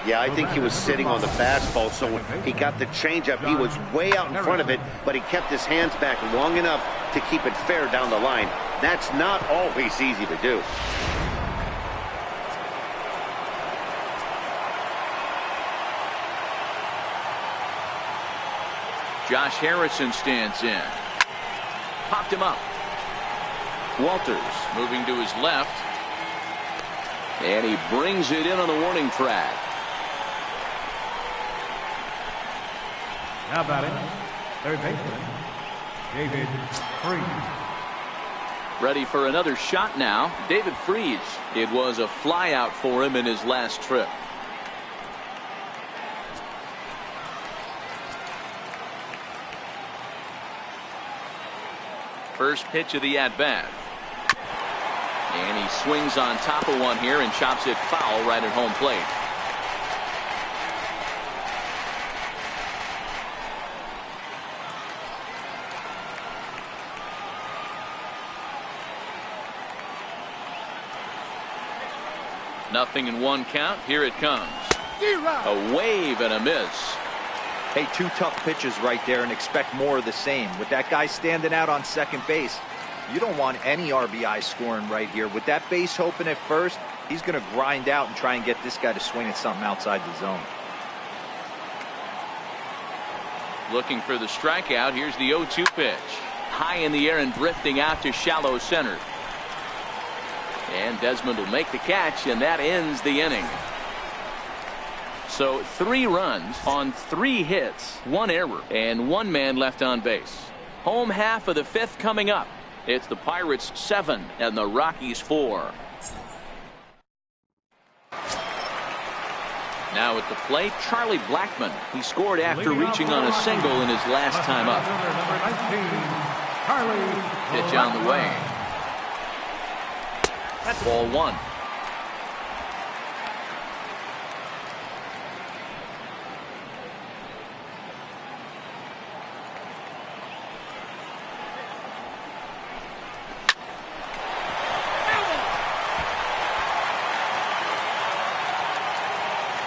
Yeah, I think he was sitting on the fastball, so when he got the changeup, he was way out in front of it, but he kept his hands back long enough to keep it fair down the line. That's not always easy to do. Josh Harrison stands in. Popped him up. Walters moving to his left. And he brings it in on the warning track. Now batting, third baseman, David Freese. Ready for another shot now. David Freese. It was a fly out for him in his last trip. First pitch of the at-bat. And he swings on top of one here and chops it foul right at home plate. Nothing in one count. Here it comes. A wave and a miss. Hey, 2 tough pitches right there and expect more of the same. With that guy standing out on second base, you don't want any RBI scoring right here. With that base open at first, he's going to grind out and try and get this guy to swing at something outside the zone. Looking for the strikeout. Here's the 0-2 pitch. High in the air and drifting out to shallow center. And Desmond will make the catch, and that ends the inning. So 3 runs on 3 hits, 1 error, and 1 man left on base. Home half of the 5th coming up. It's the Pirates 7 and the Rockies 4. Now at the plate, Charlie Blackmon. He scored after reaching on a single in his last time up. Pitch on the way. That's ball 1.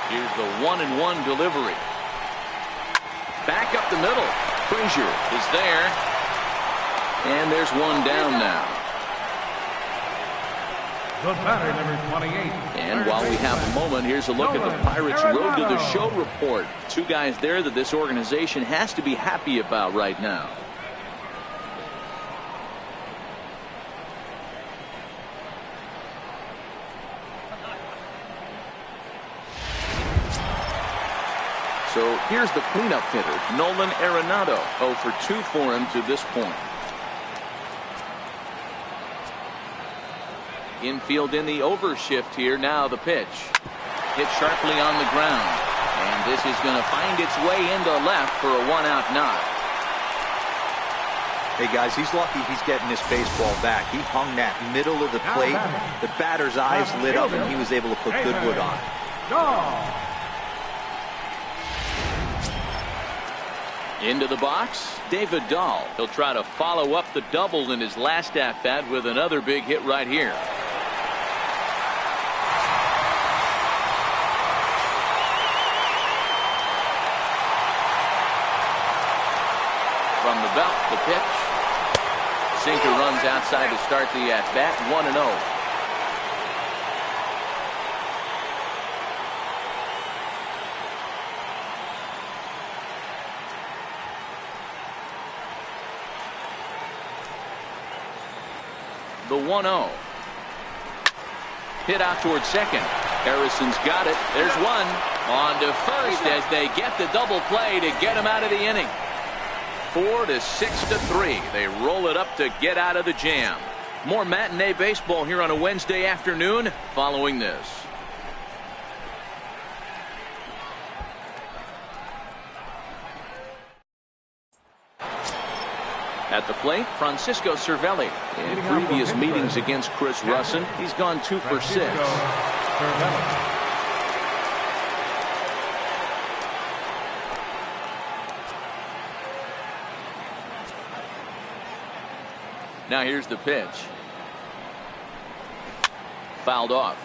Here's the 1-1 delivery. Back up the middle. Frazier is there. And there's one down now. The batter, number 28. And while we have a moment, here's a look at the Pirates' Road to the Show report. 2 guys there that this organization has to be happy about right now. So here's the cleanup hitter, Nolan Arenado. 0 for 2 for him to this point. Infield in the overshift here. Now the pitch. Hit sharply on the ground. And this is going to find its way into left for a 1-out knock. Hey guys, he's lucky he's getting this baseball back. He hung that middle of the plate. The batter's eyes lit up and he was able to put good wood on. Into the box, David Dahl. He'll try to follow up the double in his last at-bat with another big hit right here. From the belt, the pitch. Sinker runs outside to start the at-bat, 1-0. The 1-0. Hit out towards second. Harrison's got it. There's one. On to first as they get the double play to get him out of the inning. 4 to 6 to 3. They roll it up to get out of the jam. More matinee baseball here on a Wednesday afternoon following this. At the plate, Francisco Cervelli. In previous meetings against Chris Russin, he's gone 2 for 6. Now here's the pitch. Fouled off.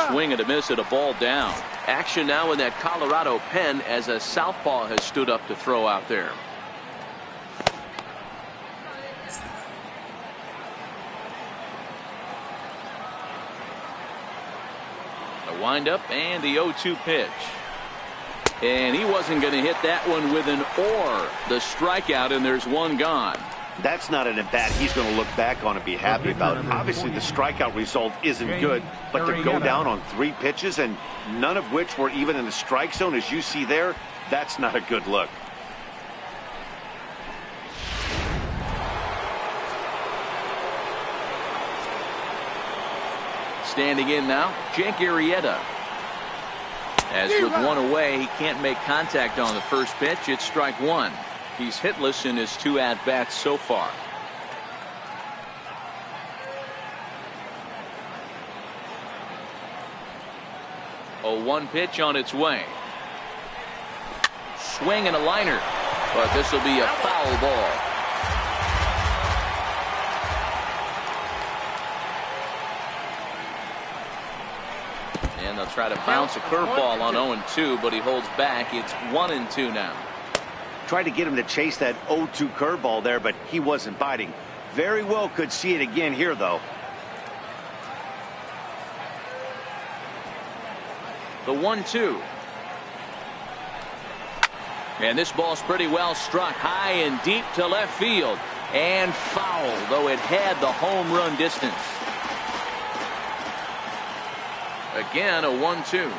Swing and a miss at a ball down. Action now in that Colorado pen as a southpaw has stood up to throw out there. The windup and the 0-2 pitch. And he wasn't going to hit that one with an or. The strikeout, and there's one gone. That's not an at-bat he's going to look back on and be happy about. Obviously, the strikeout result isn't good, but to go down on 3 pitches and none of which were even in the strike zone, as you see there, that's not a good look. Standing in now, Jake Arrieta. As with one away, he can't make contact on the first pitch. It's strike 1. He's hitless in his 2 at-bats so far. A 1 pitch on its way. Swing and a liner, but this will be a foul ball. And they'll try to bounce a curveball on 0-2, but he holds back. It's 1-2 now. Tried to get him to chase that 0-2 curveball there, but he wasn't biting. Very well could see it again here, though. The 1-2. And this ball's pretty well struck high and deep to left field. And foul, though it had the home run distance. Again, a 1-2.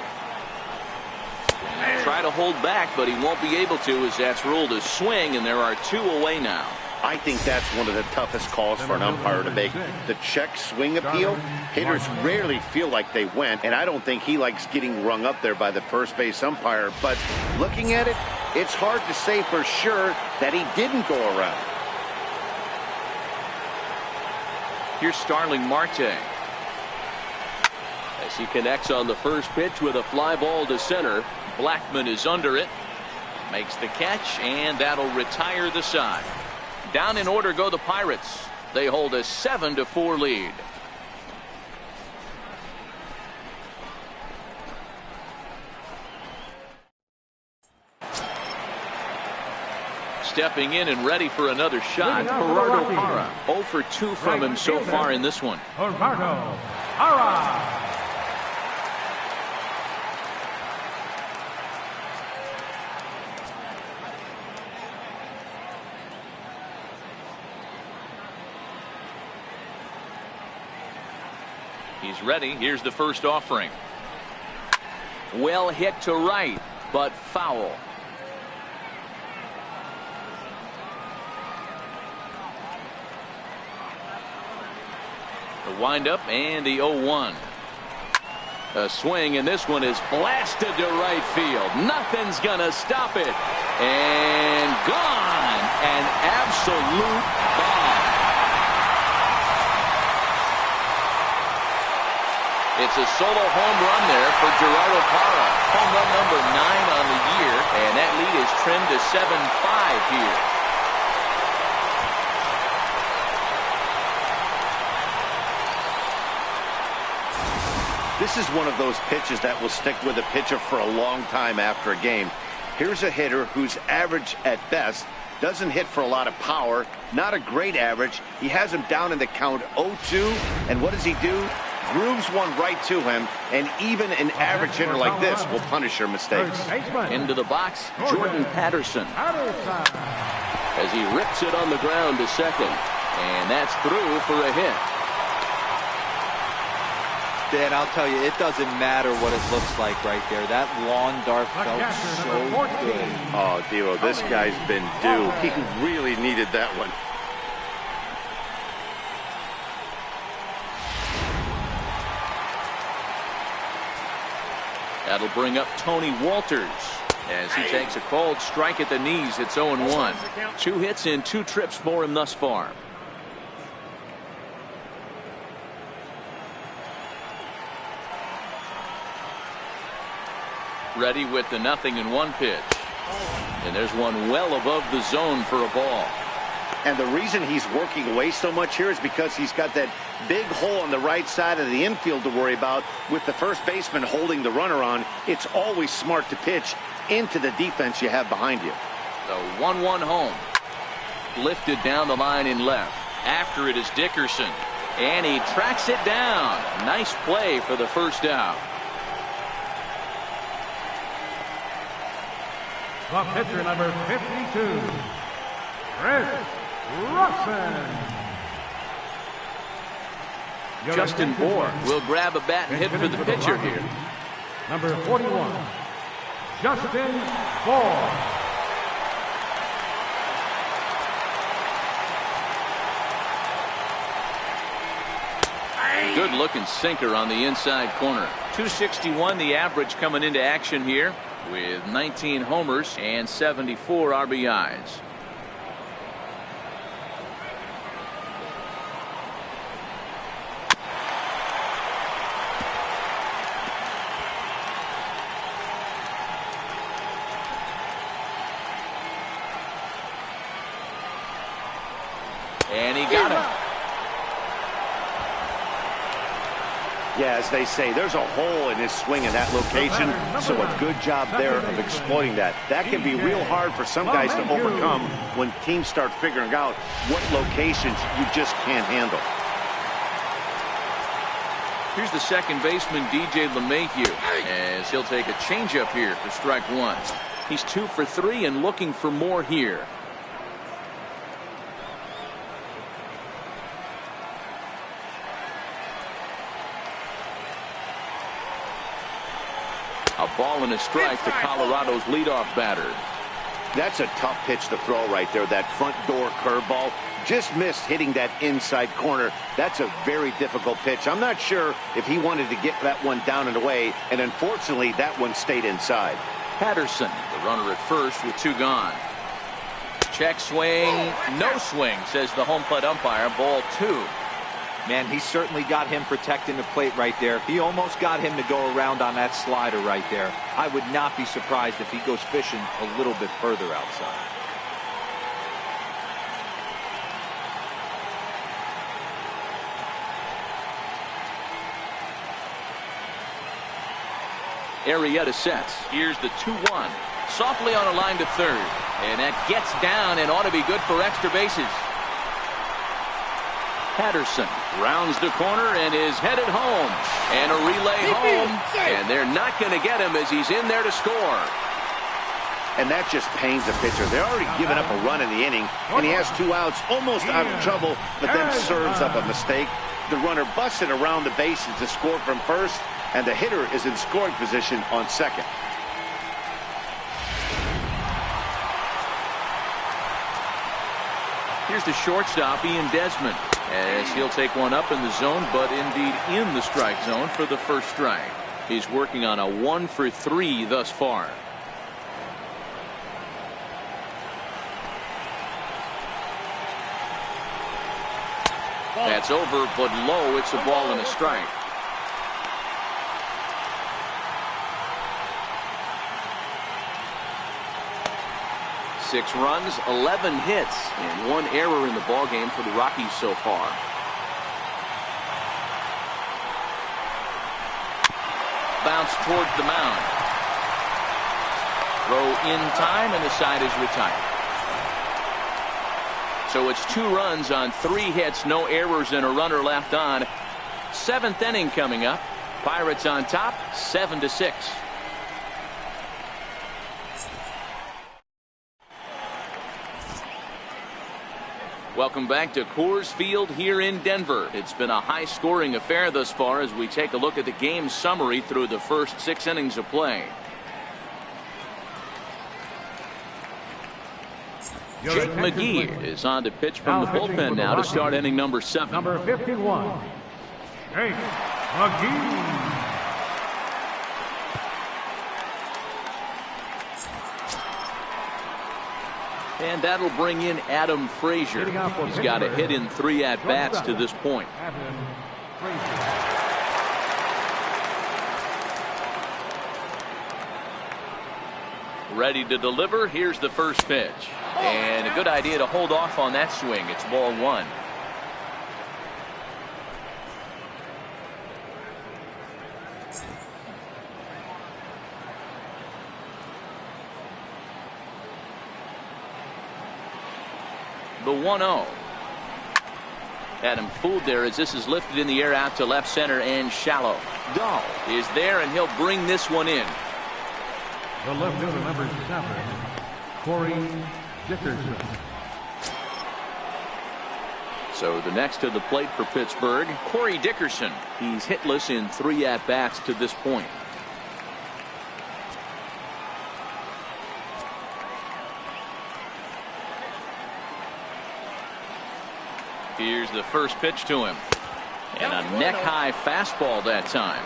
Try to hold back, but he won't be able to, as that's ruled a swing, and there are 2 away now. I think that's one of the toughest calls for an umpire to make. The check swing appeal, hitters rarely feel like they went, and I don't think he likes getting rung up there by the first base umpire. But looking at it, it's hard to say for sure that he didn't go around. Here's Starling Marte. As he connects on the first pitch with a fly ball to center. Blackman is under it. Makes the catch, and that'll retire the side. Down in order go the Pirates. They hold a 7-4 lead. Stepping in and ready for another shot, Gerardo Parra. 0 for 2 from him so far in this one. Gerardo Parra. He's ready. Here's the first offering. Well hit to right, but foul. The windup and the 0-1. A swing, and this one is blasted to right field. Nothing's gonna stop it. And gone. An absolute bomb. It's a solo home run there for Gerardo Parra. Home run number 9 on the year, and that lead is trimmed to 7-5 here. This is one of those pitches that will stick with a pitcher for a long time after a game. Here's a hitter who's average at best, doesn't hit for a lot of power, not a great average. He has him down in the count 0-2, and what does he do? Grooves one right to him, and even an average hitter like this will punish your mistakes. Into the box, Jordan Patterson. As he rips it on the ground to second, and that's through for a hit. Dan, I'll tell you, it doesn't matter what it looks like right there. That lawn dart felt so good. Oh, Devo, this guy's been due. He really needed that one. That'll bring up Tony Walters as he takes a cold strike at the knees. It's 0-1. 2 hits in 2 trips for him thus far. Ready with the 0-1 pitch. And there's one well above the zone for a ball. And the reason he's working away so much here is because he's got that big hole on the right side of the infield to worry about with the first baseman holding the runner on. It's always smart to pitch into the defense you have behind you. The 1-1 home. Lifted down the line in left. After it is Dickerson. And he tracks it down. Nice play for the first out. The pitcher, number 52, Chris Ruxin. Justin Bohr will grab a bat and hit for the pitcher here. Number 41, Justin Bohr. Good looking sinker on the inside corner. 261 the average coming into action here, with 19 homers and 74 RBIs. And he got it. Yeah, as they say, there's a hole in his swing in that location, so a good job there of exploiting that. That can be real hard for some guys to overcome when teams start figuring out what locations you just can't handle. Here's the second baseman, DJ LeMahieu, as he'll take a changeup here for strike 1. He's 2 for 3 and looking for more here. A ball and a strike to Colorado's leadoff batter. That's a tough pitch to throw right there. That front door curveball just missed hitting that inside corner. That's a very difficult pitch. I'm not sure if he wanted to get that one down and away, and unfortunately that one stayed inside. Patterson, the runner at first with 2 gone. Check swing, no swing, says the home plate umpire. Ball 2. Man, he certainly got him protecting the plate right there. He almost got him to go around on that slider right there. I would not be surprised if he goes fishing a little bit further outside. Arrieta sets. Here's the 2-1. Softly on a line to third. And that gets down and ought to be good for extra bases. Patterson rounds the corner and is headed home. And a relay home. And they're not going to get him as he's in there to score. and that just pains the pitcher. They're already giving up a run in the inning, and he has 2 outs, almost out of trouble, but then serves up a mistake. The runner busted around the bases to score from first, and the hitter is in scoring position on second. Here's the shortstop, Ian Desmond, as he'll take one up in the zone, but indeed in the strike zone for the first strike. He's working on a 1-for-3 thus far. That's over, but low. It's a ball and a strike. Six runs, 11 hits, and 1 error in the ballgame for the Rockies so far. Bounce towards the mound. Throw in time, and the side is retired. So it's 2 runs on 3 hits, no errors, and a runner left on. 7th inning coming up. Pirates on top, 7-6. Welcome back to Coors Field here in Denver. It's been a high-scoring affair thus far as we take a look at the game summary through the first 6 innings of play. Jake McGee is on to pitch from the bullpen now to start inning number 7. Number 51, Jake McGee. And that'll bring in Adam Frazier. He's got a hit in 3 at-bats to this point. Ready to deliver. Here's the first pitch. And a good idea to hold off on that swing. It's ball 1. The 1-0. Had him fooled there as this is lifted in the air out to left center and shallow. Dahl is there, and he'll bring this one in. The left fielder, number 7, Corey Dickerson. So the next to the plate for Pittsburgh, Corey Dickerson. He's hitless in 3 at-bats to this point. Here's the first pitch to him. And a neck-high fastball that time.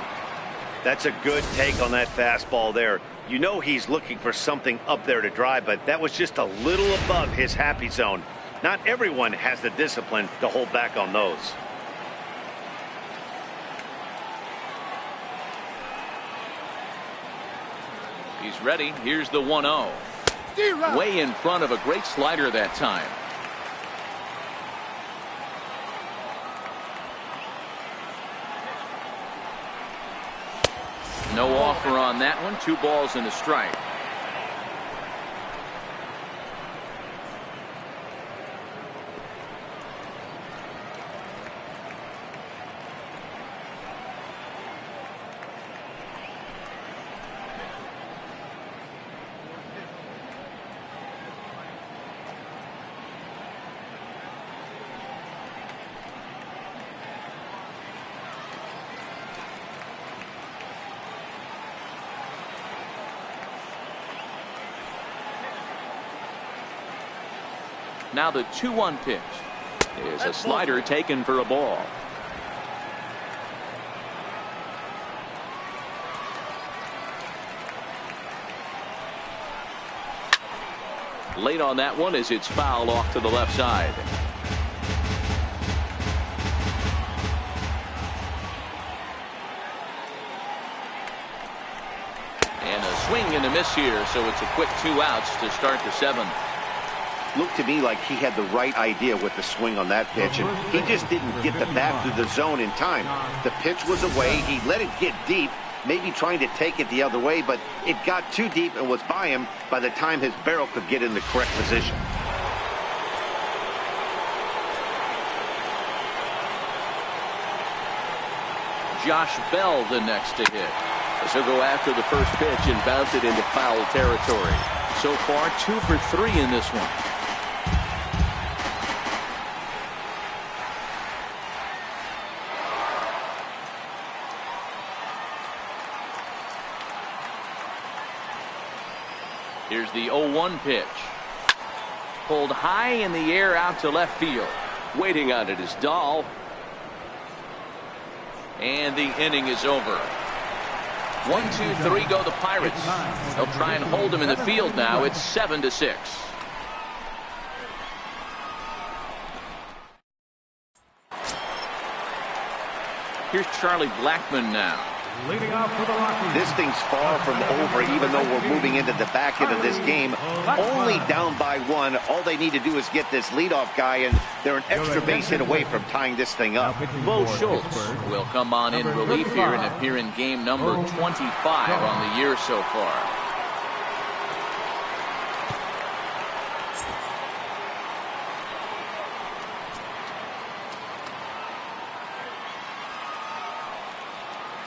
That's a good take on that fastball there. You know he's looking for something up there to drive, but that was just a little above his happy zone. Not everyone has the discipline to hold back on those. He's ready. Here's the 1-0. Way in front of a great slider that time. No offer on that one. 2 balls and a strike. Now the 2-1 pitch is a slider taken for a ball. Late on that one as it's fouled off to the left side. And a swing and a miss here, so it's a quick 2 outs to start the 7th. Looked to me like he had the right idea with the swing on that pitch, and he just didn't get the bat through the zone in time. The pitch was away. He let it get deep, maybe trying to take it the other way, but it got too deep and was by him by the time his barrel could get in the correct position. Josh Bell the next to hit. as he'll go after the first pitch and bounce it into foul territory. So far, 2 for 3 in this one. Here's the 0-1 pitch. Pulled high in the air out to left field. Waiting on it is Dahl. And the inning is over. 1, 2, 3 go the Pirates. They'll try and hold him in the field now. It's 7-6. Here's Charlie Blackmon now. Leading off for the Rockies. This thing's far from over, even though we're moving into the back end of this game. Only down by 1. All they need to do is get this leadoff guy, and they're an extra base hit away from tying this thing up. Bo Schultz will come on in relief here and appear in game number 25 on the year so far.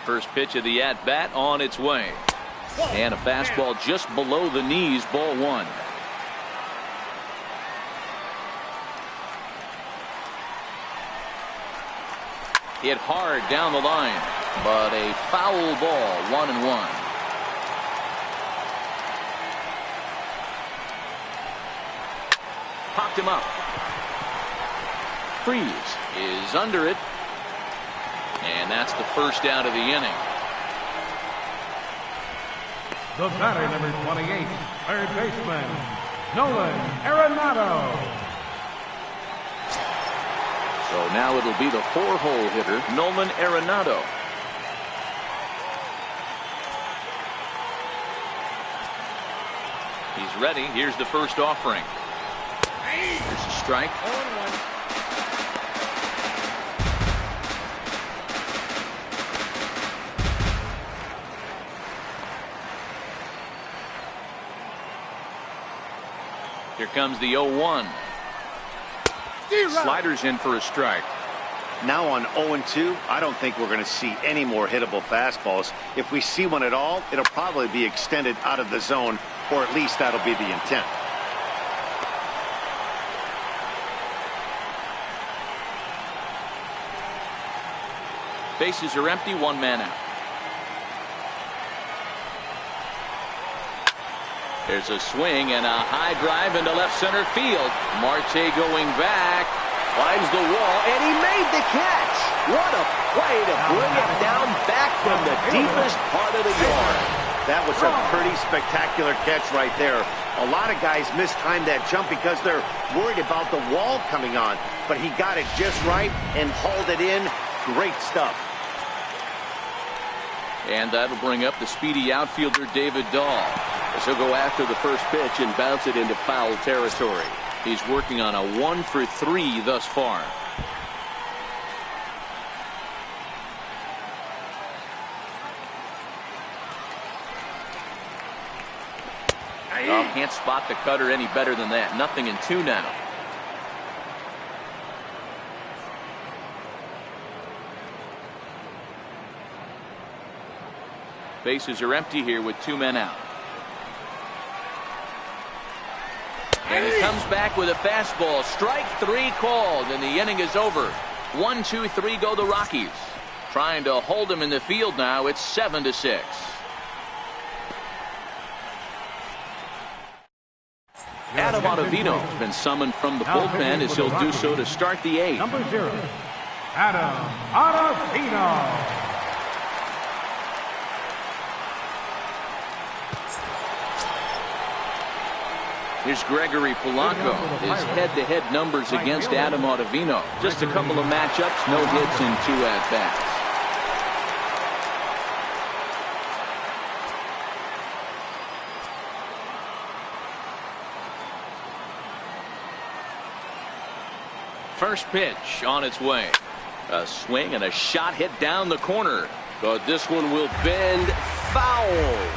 First pitch of the at-bat on its way. And a fastball just below the knees, ball 1. Hit hard down the line, but a foul ball, 1-1. Popped him up. Freeze is under it. And that's the first out of the inning. The batter, number 28, third baseman, Nolan Arenado. So now it'll be the 4-hole hitter, Nolan Arenado. He's ready. Here's the first offering. Here's a strike. Here comes the 0-1. Sliders in for a strike. Now on 0-2, I don't think we're going to see any more hittable fastballs. If we see one at all, it'll probably be extended out of the zone, or at least that'll be the intent. Bases are empty, 1 man out. There's a swing and a high drive into left center field. Marte going back, finds the wall, and he made the catch. What a play to bring it down back from the deepest part of the yard. That was a pretty spectacular catch right there. A lot of guys mistimed that jump because they're worried about the wall coming on, but he got it just right and hauled it in. Great stuff. And that'll bring up the speedy outfielder David Dahl, as he'll go after the first pitch and bounce it into foul territory. He's working on a 1 for 3 thus far. Oh, can't spot the cutter any better than that. 0-2 now. Bases are empty here with 2 men out. And he comes back with a fastball. Strike 3 called, and the inning is over. 1, 2, 3 go the Rockies. Trying to hold him in the field now. It's 7-6. Adam Ottavino has been summoned from the bullpen as he'll do so to start the 8th. Number 0, Adam Ottavino. Here's Gregory Polanco. His head-to-head numbers against Adam Ottavino. Just a couple of matchups, no hits in 2 at-bats. First pitch on its way. A swing and a shot hit down the corner. But this one will bend foul.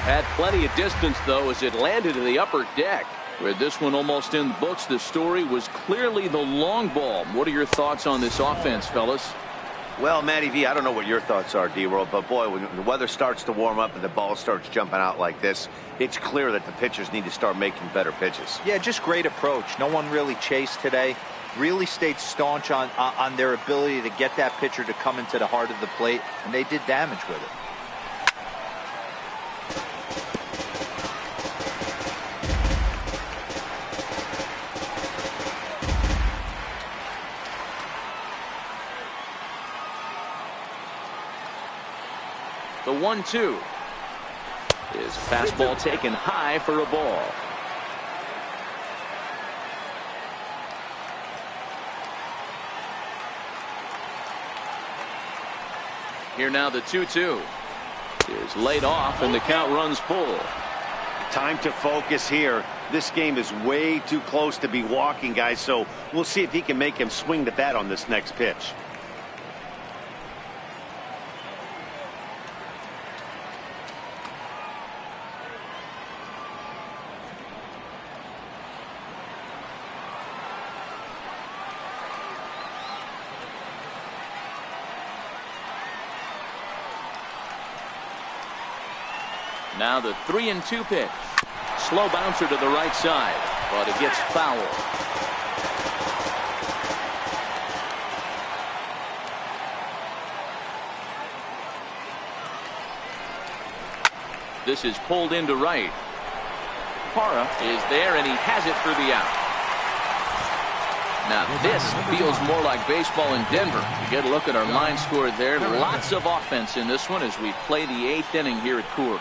Had plenty of distance, though, as it landed in the upper deck. With this one almost in the books, the story was clearly the long ball. What are your thoughts on this offense, fellas? Well, Matty V, I don't know what your thoughts are, D-Roll, but boy, when the weather starts to warm up and the ball starts jumping out like this, it's clear that the pitchers need to start making better pitches. Yeah, just great approach. No one really chased today. Really stayed staunch on their ability to get that pitcher to come into the heart of the plate, and they did damage with it. The 1-2 is fastball taken high for a ball. Here now the 2-2 is laid off and the count runs full. Time to focus here. This game is way too close to be walking, guys, so we'll see if he can make him swing the bat on this next pitch. Now the 3-2 pitch. Slow bouncer to the right side, but it gets foul. This is pulled into right. Parra is there and he has it for the out. Now this feels more like baseball in Denver. You get a look at our line score there. Lots of offense in this one as we play the 8th inning here at Coors.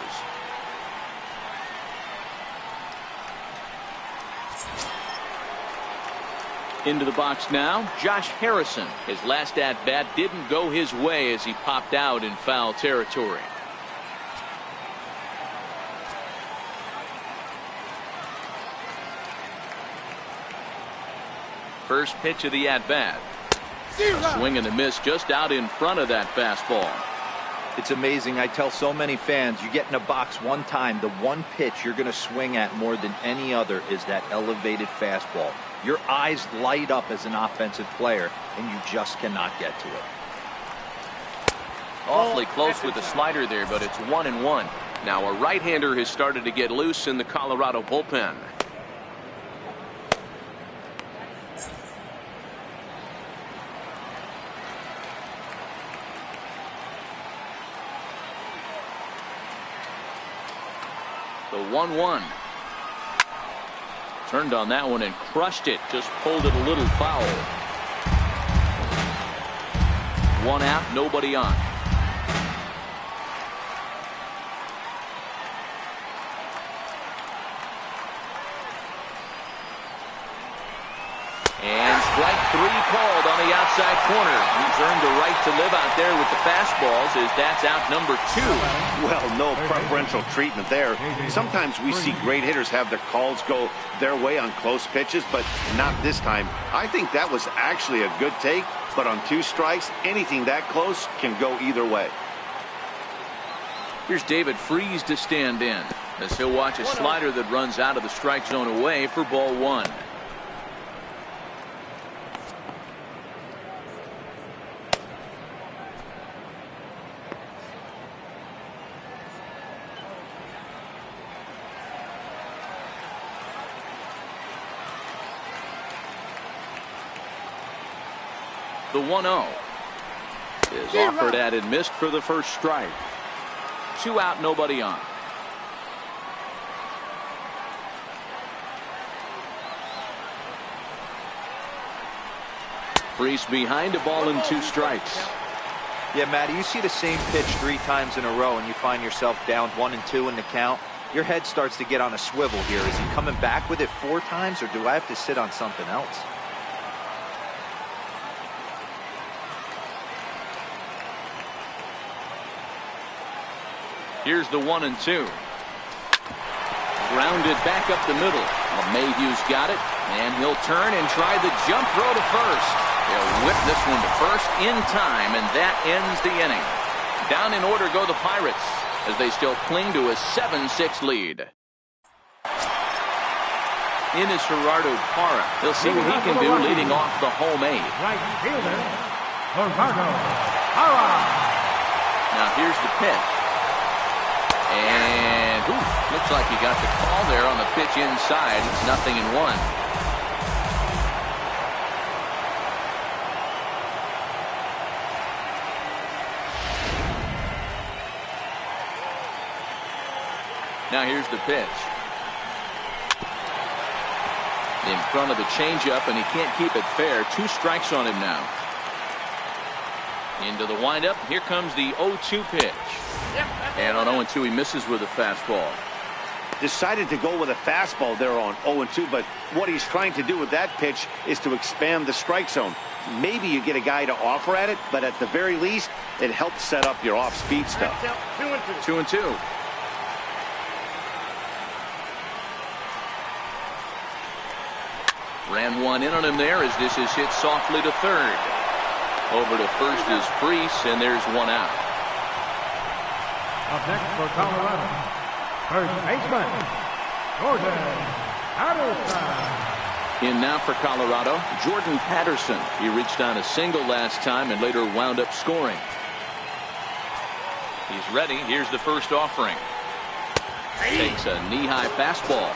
Into the box now, Josh Harrison. His last at-bat didn't go his way as he popped out in foul territory. First pitch of the at-bat. Swing and a miss just out in front of that fastball. It's amazing. I tell so many fans, you get in a box one time, the one pitch you're going to swing at more than any other is that elevated fastball. Your eyes light up as an offensive player, and you just cannot get to it. Awfully close with the slider there, but it's 1-1. Now a right-hander has started to get loose in the Colorado bullpen. The 1-1. Turned on that one and crushed it. Just pulled it a little foul. One out, nobody on. And strike 3 called on the outside corner. He's earned the right to live out there with the fastballs as that's out number 2. Well, no preferential treatment there. Sometimes we see great hitters have their calls go their way on close pitches, but not this time. I think that was actually a good take, but on 2 strikes, anything that close can go either way. Here's David Freese to stand in as he'll watch a slider that runs out of the strike zone away for ball 1. The 1-0 is offered at and missed for the first strike. 2 out, nobody on. Freese behind, a ball and 2 strikes. Yeah, Matty, you see the same pitch 3 times in a row and you find yourself down 1-2 in the count. Your head starts to get on a swivel here. Is he coming back with it 4 times, or do I have to sit on something else? Here's the 1-2. Grounded back up the middle. Mayhew's got it, and he'll turn and try the jump throw to first. He'll whip this one to first in time, and that ends the inning. Down in order go the Pirates as they still cling to a 7-6 lead. In is Gerardo Parra. He'll see what he can do leading off the home 8. Right fielder, Gerardo Now here's the pitch. And looks like he got the call there on the pitch inside. It's 0-1. Now here's the pitch. In front of the changeup, and he can't keep it fair. 2 strikes on him now. Into the windup. Here comes the 0-2 pitch. And on 0-2, he misses with a fastball. Decided to go with a fastball there on 0-2, but what he's trying to do with that pitch is to expand the strike zone. Maybe you get a guy to offer at it, but at the very least, it helps set up your off-speed stuff. 2-2. Ran one in on him there as this is hit softly to third. Over to first is Freese, and there's one out. Up next for Colorado, first baseman, Jordan Patterson. In now for Colorado, Jordan Patterson. He reached on a single last time and later wound up scoring. He's ready. Here's the first offering. Takes a knee-high fastball.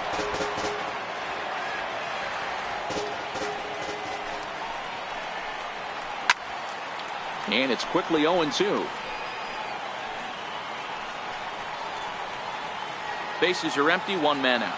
And it's quickly 0-2. Bases are empty, 1 man out.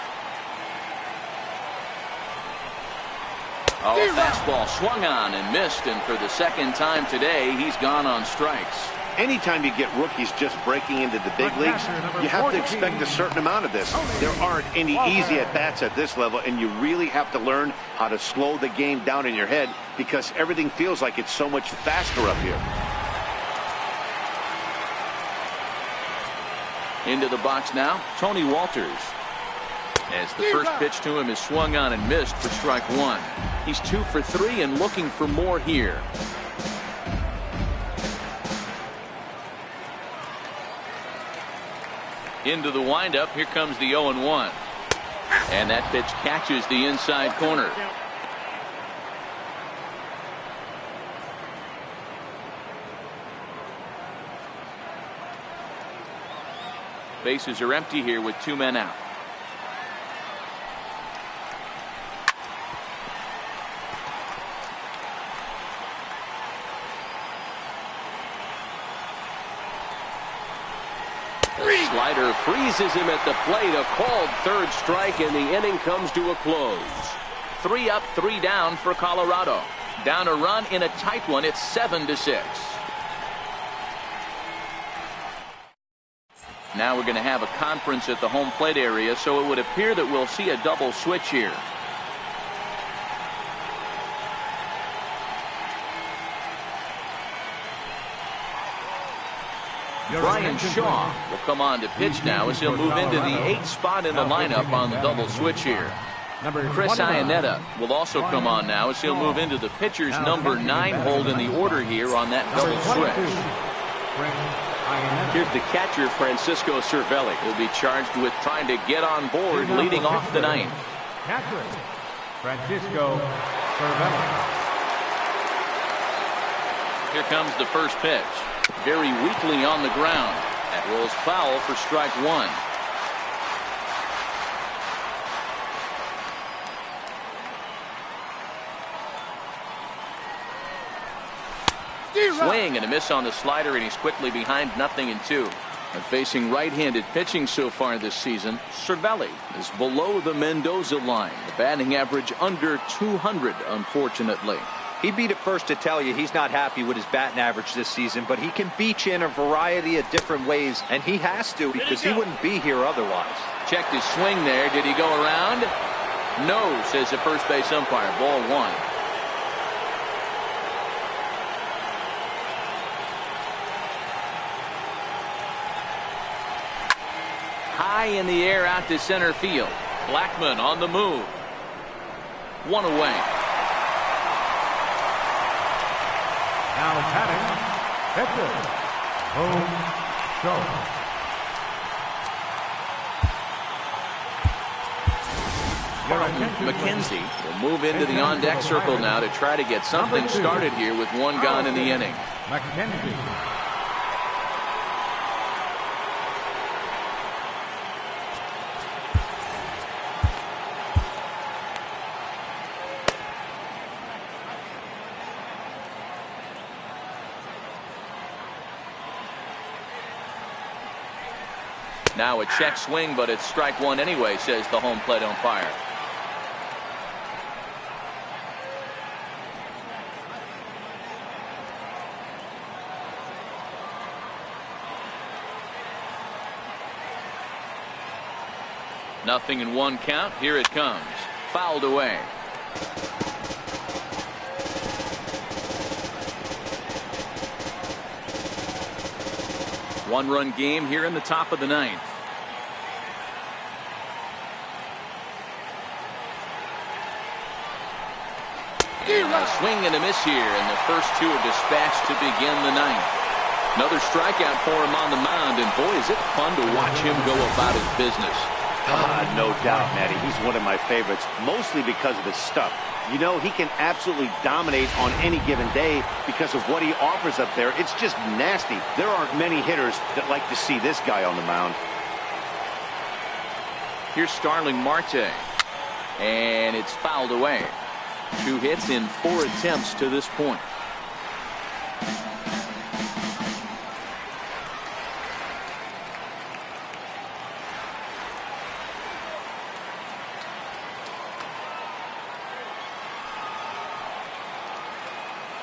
Fastball swung on and missed, and for the second time today, he's gone on strikes. Anytime you get rookies just breaking into the big leagues, you have to expect a certain amount of this. There aren't any easy at-bats at this level, and you really have to learn how to slow the game down in your head because everything feels like it's so much faster up here. Into the box now, Tony Walters. As the first pitch to him is swung on and missed for strike 1. He's 2 for 3 and looking for more here. Into the windup. Here comes the 0-1. And that pitch catches the inside corner. Bases are empty here with 2 men out. Slider freezes him at the plate. A called third strike, and the inning comes to a close. 3 up, 3 down for Colorado. Down a run in a tight one. It's 7-6. Now we're going to have a conference at the home plate area, so it would appear that we'll see a double switch here. Brian Shaw will come on to pitch now as he'll move into the 8th spot in the lineup on the double switch here. Chris Iannetta will also come on now as he'll move into the pitcher's number 9 hold in the order here on that double switch. Here's the catcher, Francisco Cervelli. He'll be charged with trying to get on board leading off the 9th. Catcher, Francisco Cervelli. Here comes the first pitch. Very weakly on the ground. That rolls foul for strike 1. Swing and a miss on the slider, and he's quickly behind 0-2. And facing right-handed pitching so far this season, Cervelli is below the Mendoza line. The batting average under 200, unfortunately. He'd be the first to tell you he's not happy with his batting average this season, but he can beat you in a variety of different ways, and he has to because he wouldn't be here otherwise. Checked his swing there. Did he go around? No, says the first base umpire. Ball 1. High in the air out to center field. Blackmon on the move. 1 away. Now batting, pitcher, home show. McKenzie will move into the on-deck circle now to try to get something started here with 1 gone in the inning. McKenzie. Now a check swing, but it's strike one anyway, says the home plate umpire. Nothing in one count. Here it comes. Fouled away. One-run game here in the top of the ninth. A swing and a miss here, and the first two are dispatched to begin the ninth. Another strikeout for him on the mound, and boy, is it fun to watch him go about his business. No doubt, Matty. He's one of my favorites, mostly because of his stuff. You know, he can absolutely dominate on any given day because of what he offers up there. It's just nasty. There aren't many hitters that like to see this guy on the mound. Here's Starling Marte, and it's fouled away. 2 hits in 4 attempts to this point.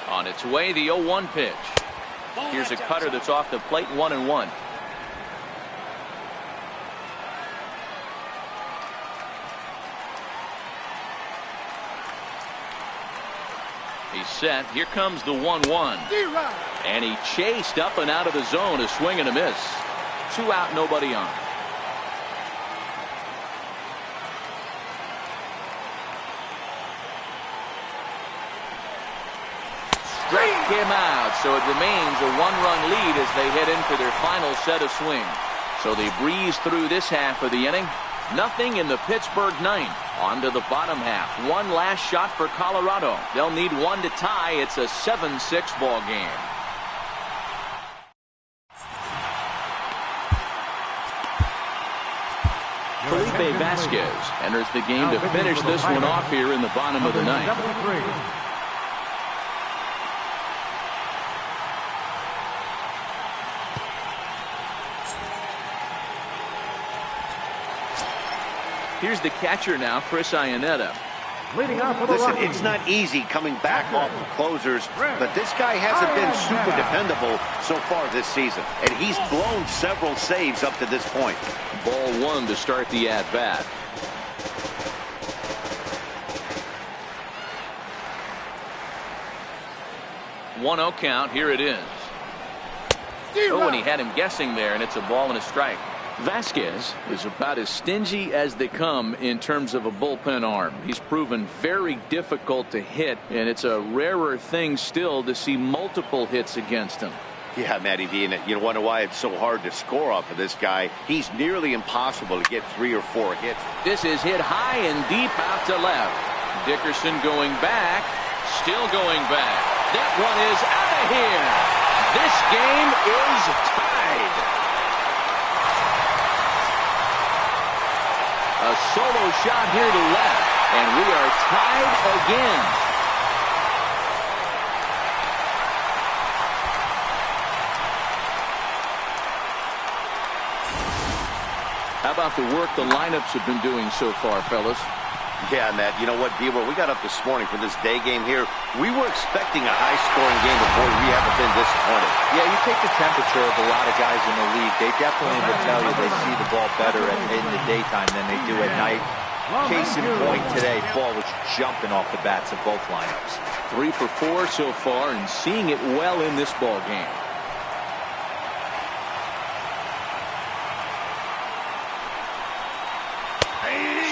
On its way, the 0-1 pitch. Here's a cutter that's off the plate, 1-1. He's set. Here comes the 1-1. And he chased up and out of the zone. A swing and a miss. 2 out, nobody on. Strike him out, so it remains a 1-run lead as they head in for their final set of swings. So they breeze through this half of the inning. Nothing in the Pittsburgh ninth. On to the bottom half. One last shot for Colorado. They'll need one to tie. It's a 7-6 ball game. Felipe Vasquez enters the game to finish this one off here in the bottom of the ninth. Here's the catcher now, Chris Iannetta. Listen, it's not easy coming back off of closers, but this guy hasn't been super dependable so far this season, and he's blown several saves up to this point. Ball 1 to start the at-bat. One 0 count. Here it is. Oh, and he had him guessing there, and it's a ball and a strike. Vasquez is about as stingy as they come in terms of a bullpen arm. He's proven very difficult to hit, and it's a rarer thing still to see multiple hits against him. Yeah, Matty D, and you wonder why it's so hard to score off of this guy. He's nearly impossible to get 3 or 4 hits. This is hit high and deep out to left. Dickerson going back, still going back. That one is out of here. This game is tied. A solo shot here to left, and we are tied again. How about the work the lineups have been doing so far, fellas? Yeah, Matt, you know what, D-Roll, we got up this morning for this day game here. We were expecting a high-scoring game, but boy, we haven't been disappointed. Yeah, you take the temperature of a lot of guys in the league. They definitely will tell you they see the ball better in the daytime than they do at night. Case in point today, ball was jumping off the bats of both lineups. 3 for 4 so far, and seeing it well in this ball game.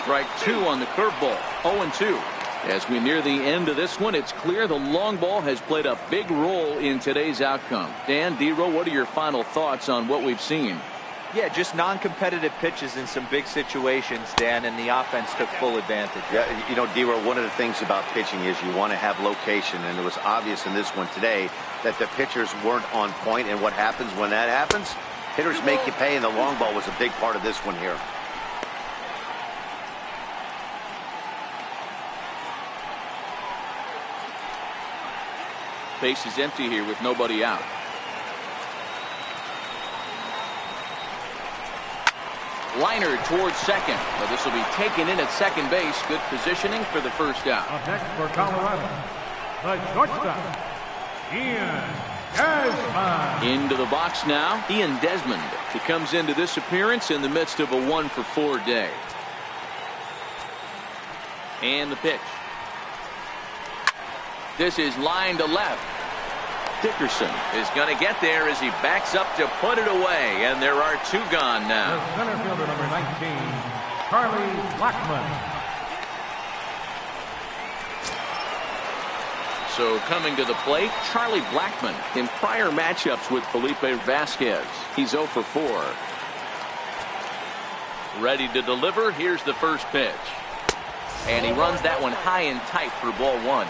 Strike 2 on the curveball. 0-2. As we near the end of this one, it's clear the long ball has played a big role in today's outcome. Dan, D-Roll, what are your final thoughts on what we've seen? Yeah, just non-competitive pitches in some big situations, Dan, and the offense took full advantage. Yeah, you know, D-Row, one of the things about pitching is you want to have location, and it was obvious in this one today that the pitchers weren't on point, and what happens when that happens? Hitters make you pay, and the long ball was a big part of this one here. Base is empty here with nobody out. Liner towards second, but this will be taken in at second base. Good positioning for the first out. Up next for Colorado, the shortstop, Ian Desmond. Into the box now, Ian Desmond. He comes into this appearance in the midst of a 1-for-4 day. And the pitch. This is line to left. Dickerson is going to get there as he backs up to put it away, and there are two gone now. The center fielder, number 19, Charlie Blackmon. So coming to the plate, Charlie Blackmon. In prior matchups with Felipe Vasquez, he's 0 for 4. Ready to deliver. Here's the first pitch. And he runs that one high and tight for ball 1.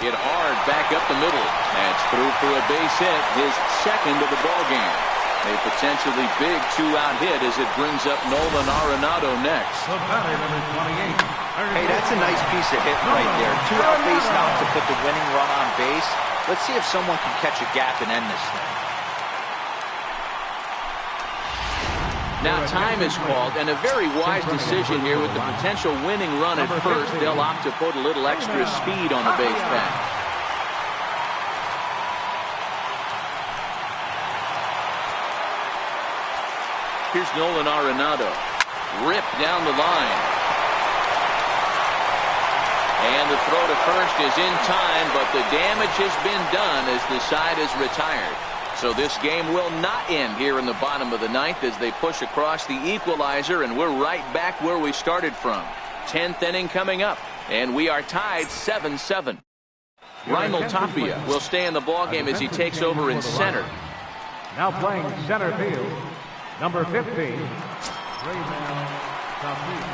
Hit hard back up the middle. That's through for a base hit, his second of the ball game. A potentially big 2-out hit as it brings up Nolan Arenado next. The batter, number 28. Hey, that's a nice piece of hitting right there. 2-out base knock to put the winning run on base. Let's see if someone can catch a gap and end this thing. Now time is called, and a very wise decision here with the potential winning run at first. They'll opt to put a little extra speed on the base path. Here's Nolan Arenado. Ripped down the line. And the throw to first is in time, but the damage has been done as the side is retired. So this game will not end here in the bottom of the ninth as they push across the equalizer, and we're right back where we started from. 10th inning coming up, and we are tied 7-7. Raimel Tapia will stay in the ballgame as he takes over in center. Now playing center field, number 15.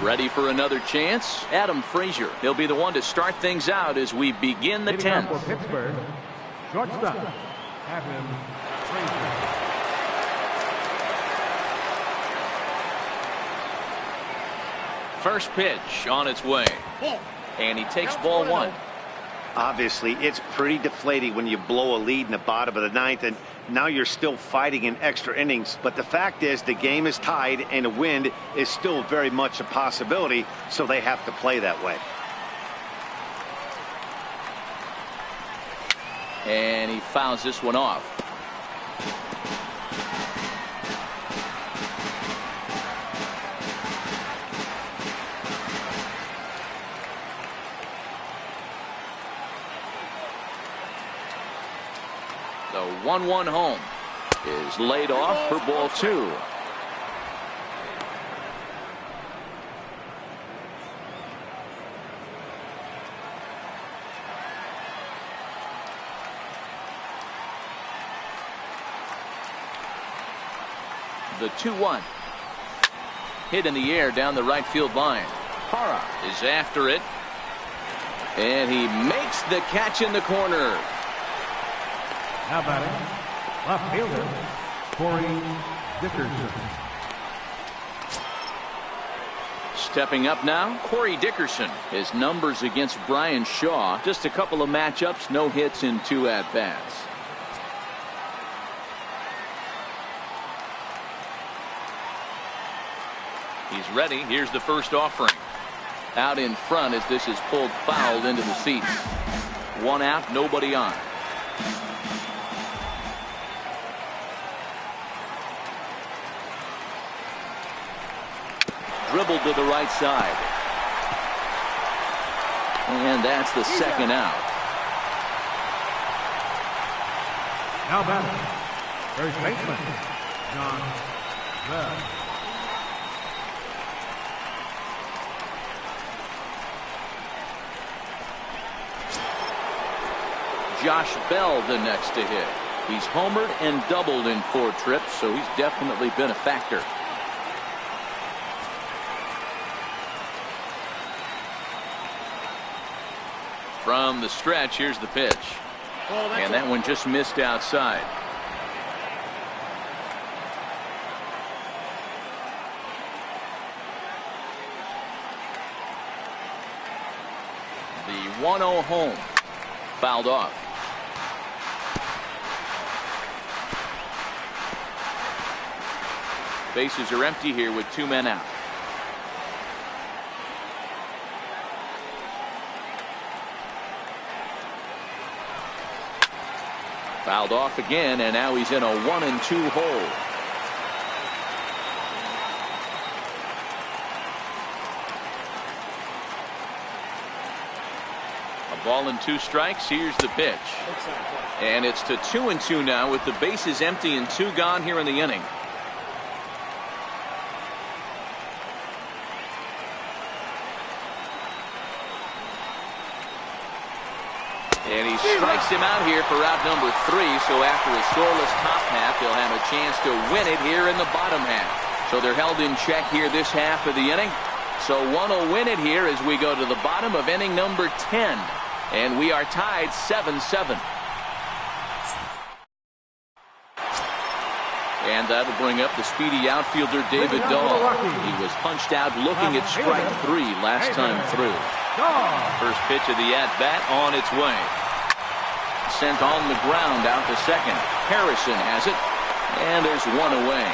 Ready for another chance? Adam Frazier. He'll be the one to start things out as we begin the 10th. For Pittsburgh, shortstop, Adam Frazier. First pitch on its way. And he takes ball 1. Obviously, it's pretty deflating when you blow a lead in the bottom of the ninth, and now you're still fighting in extra innings. But the fact is, the game is tied, and a win is still very much a possibility, so they have to play that way. And he fouls this one off. The 1-1 home is laid off for ball 2. The 2-1 hit in the air down the right field line. Parra is after it, and he makes the catch in the corner. Now batting, left fielder, Corey Dickerson. Stepping up now, Corey Dickerson. His numbers against Brian Shaw, just a couple of matchups, no hits in 2 at-bats. He's ready. Here's the first offering. Out in front as this is pulled fouled into the seats. 1 out, nobody on. Dribbled to the right side. And that's the second out. Now batting, first baseman, John Bell. Josh Bell the next to hit. He's homered and doubled in 4 trips, so he's definitely been a factor. From the stretch, here's the pitch. And that one just missed outside. The 1-0 home. Fouled off. Bases are empty here with 2 men out. Fouled off again, and now he's in a 1-2 hole. A ball and 2 strikes. Here's the pitch. And it's to 2-2 now with the bases empty and 2 gone here in the inning. And he strikes him out here for out number 3. So after a scoreless top half, they'll have a chance to win it here in the bottom half. So they're held in check here this half of the inning. So one will win it here as we go to the bottom of inning number 10. And we are tied 7-7. And that'll bring up the speedy outfielder David Dahl. He was punched out looking at strike 3 last time through. First pitch of the at-bat on its way. Sent on the ground out to second. Harrison has it. And there's 1 away.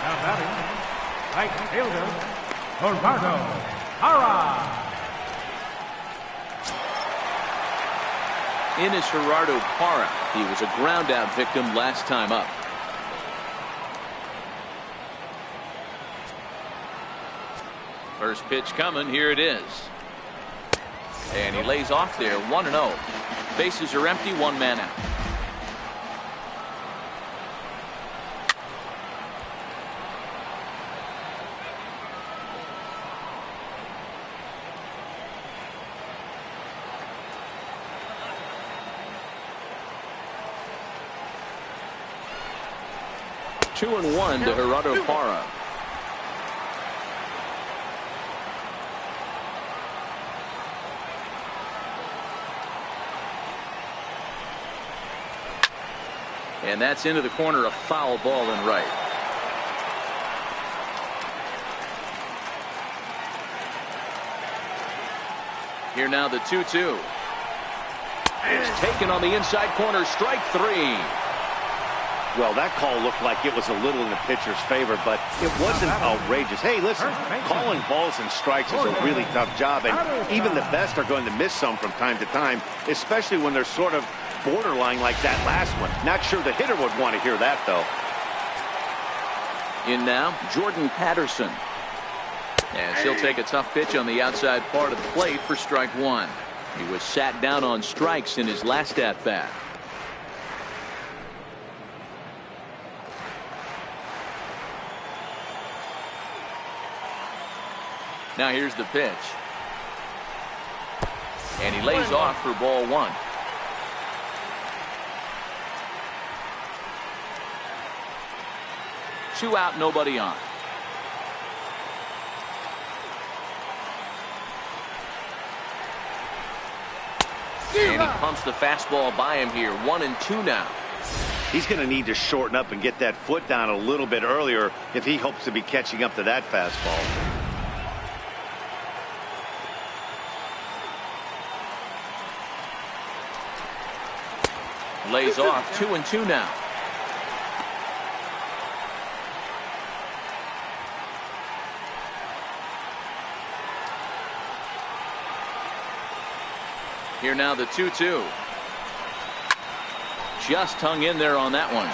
Now batting, right fielder, Gerardo Parra. In is Gerardo Parra. He was a ground out victim last time up. First pitch coming. Here it is. And he lays off there. 1-0. Bases are empty. 1 man out. Two and 1 to Gerardo Parra. And that's into the corner, a foul ball and right. Here now the 2-2. It's taken on the inside corner, strike 3. Well, that call looked like it was a little in the pitcher's favor, but it wasn't outrageous. Hey, listen, calling balls and strikes is a really tough job, and even the best are going to miss some from time to time, especially when they're sort of borderline like that last one. Not sure the hitter would want to hear that, though. In now, Jordan Patterson. And he'll take a tough pitch on the outside part of the plate for strike 1. He was sat down on strikes in his last at-bat. Now here's the pitch. And he lays off for ball 1. Two out, nobody on. And he pumps the fastball by him here. 1-2 now. He's going to need to shorten up and get that foot down a little bit earlier if he hopes to be catching up to that fastball. Lays off. 2-2 now. Here now the 2-2. Just hung in there on that one.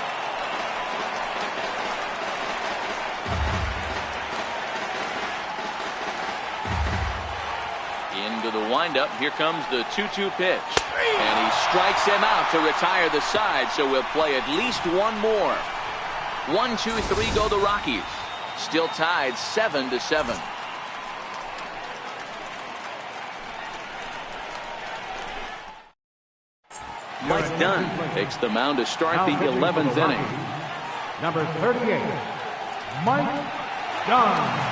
Into the windup. Here comes the 2-2 pitch. And he strikes him out to retire the side, so we'll play at least one more. 1, 2, 3 go the Rockies. Still tied 7-7. Mike Dunn takes the mound to start the 11th inning. Number 38, Mike Dunn.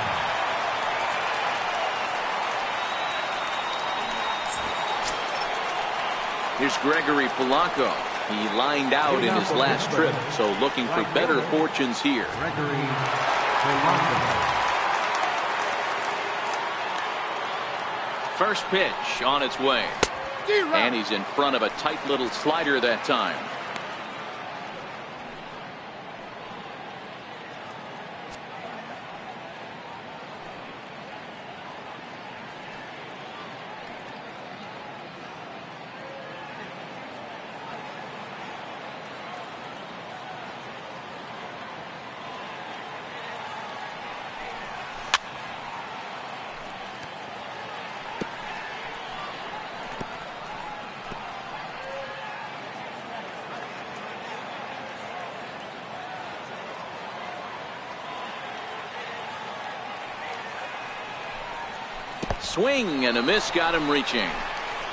Here's Gregory Polanco. He lined out in his last trip, so looking for better fortunes here. Gregory Polanco. First pitch on its way. And he's in front of a tight little slider that time. Swing and a miss got him reaching.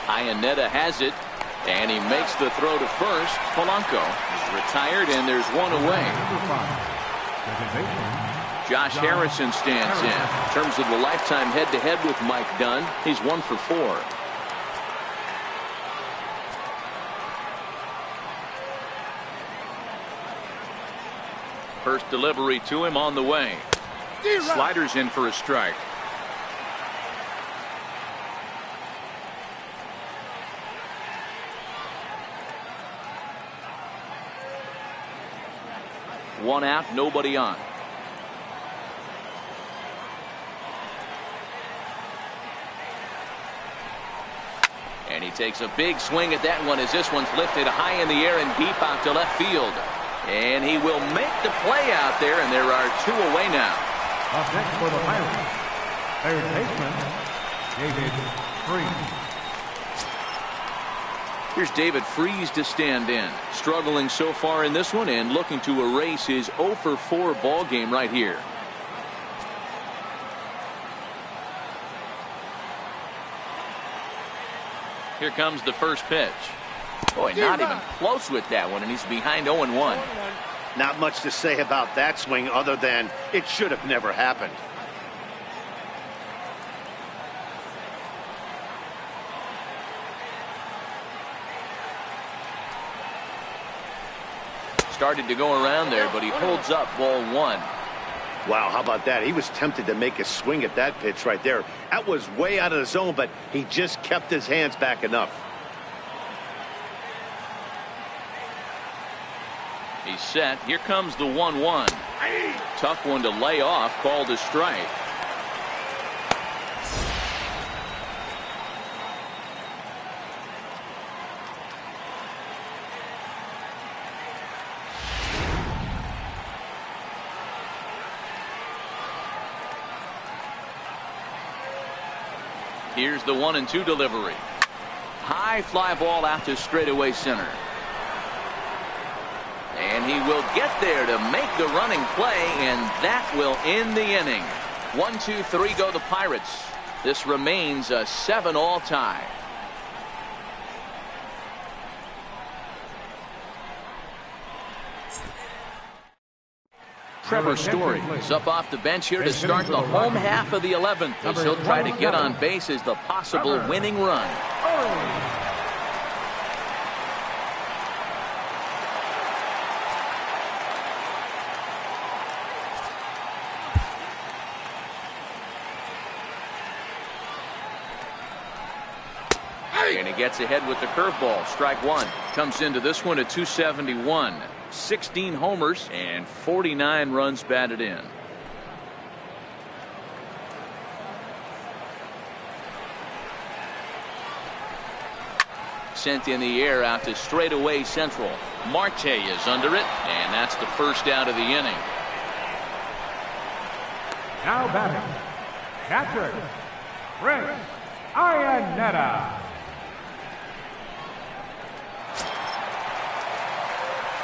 Iannetta has it, and he makes the throw to first. Polanco is retired, and there's one away. Josh Harrison stands in. In terms of the lifetime head-to-head with Mike Dunn, he's 1 for 4. First delivery to him on the way. Sliders in for a strike. One out, nobody on. And he takes a big swing at that one as this one's lifted high in the air and deep out to left field. And he will make the play out there, and there are 2 away now. Up next for the Pirates, third baseman, David Freese. Here's David Freese to stand in. Struggling so far in this one and looking to erase his 0 for 4 ball game right here. Here comes the first pitch. Boy, not even close with that one, and he's behind 0-1. Not much to say about that swing other than it should have never happened. Started to go around there, but he holds up ball 1. Wow, how about that? He was tempted to make a swing at that pitch right there. That was way out of the zone, but he just kept his hands back enough. He's set. Here comes the 1-1. Tough one to lay off, called a strike. Here's the 1-2 delivery. High fly ball out to straightaway center. And he will get there to make the running play, and that will end the inning. 1-2-3 go the Pirates. This remains a 7-all tie. Trevor Story is up off the bench here to start the home half of the 11th, as he'll try to get on base as the possible winning run. And he gets ahead with the curveball. Strike 1. Comes into this one at 271. 16 homers and 49 runs batted in. Sent in the air out to straightaway central. Marte is under it, and that's the first out of the inning. Now batting, catcher, Chris Iannetta.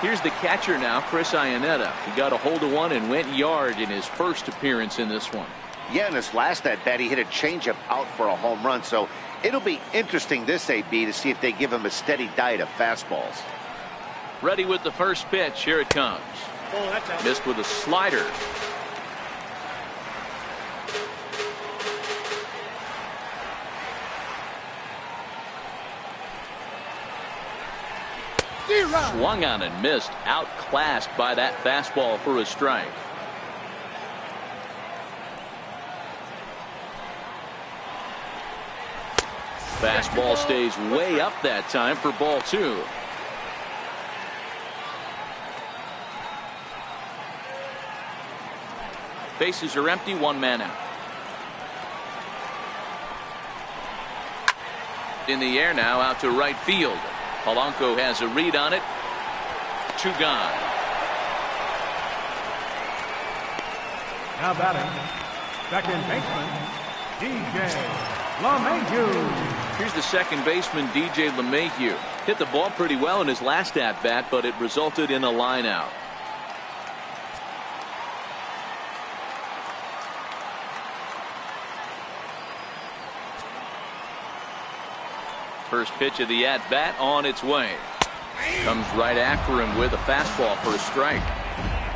Here's the catcher now, Chris Iannetta. He got a hold of one and went yard in his first appearance in this one. Yeah, in his last at-bat, he hit a changeup out for a home run. So it'll be interesting this AB to see if they give him a steady diet of fastballs. Ready with the first pitch. Here it comes. Missed with a slider. Swung on and missed. Outclassed by that fastball for a strike. Fastball stays way up that time for ball 2. Bases are empty, 1 man out. In the air now, out to right field. Polanco has a read on it. 2 gone. Now batting, second baseman, DJ LeMahieu. Here's the second baseman, DJ LeMahieu. Hit the ball pretty well in his last at-bat, but it resulted in a line out. First pitch of the at-bat on its way. Comes right after him with a fastball for a strike.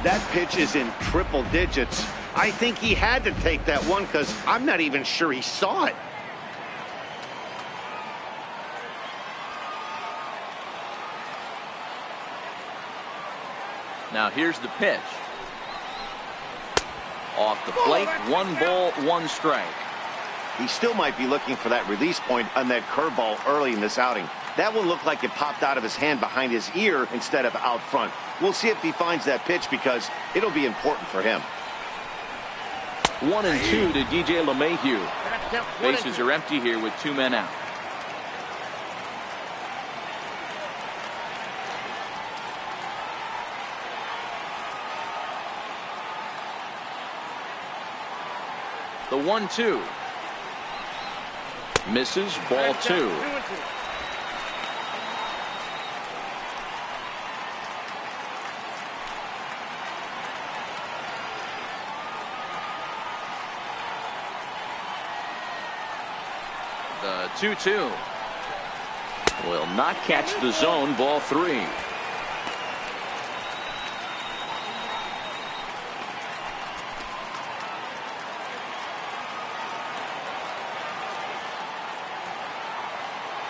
That pitch is in triple digits. I think he had to take that one because I'm not even sure he saw it. Now here's the pitch. Off the plate, 1 ball, 1 strike. He still might be looking for that release point on that curveball early in this outing. That one looked like it popped out of his hand behind his ear instead of out front. We'll see if he finds that pitch because it'll be important for him. 1 and 2 to DJ LeMahieu. Bases are empty here with 2 men out. The 1-2. Misses, ball 2. The 2-2 will not catch the zone, ball 3.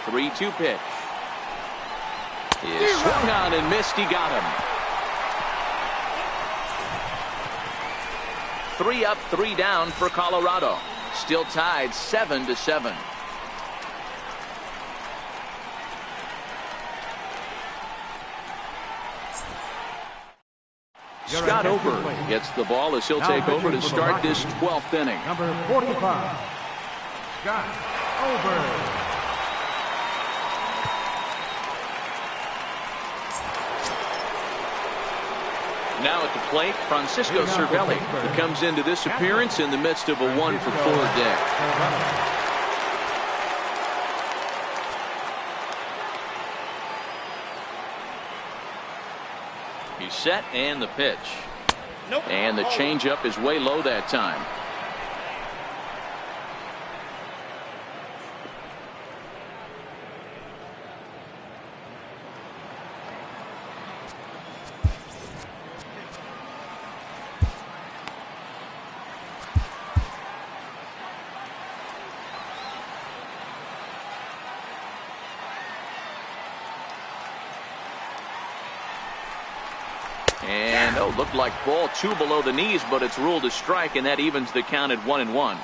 The 3-2 pitch is swung on and missed. He got him. 3 up, 3 down for Colorado. Still tied 7-7. Scott Over gets the ball as he'll take over to start this 12th inning. Number 45, Scott Over. Now at the plate, Francisco Cervelli, who comes into this appearance in the midst of a 1-for-4 day. He's set, and the pitch. And the changeup is way low that time. And looked like ball 2 below the knees, but it's ruled a strike, and that evens the count at 1-1.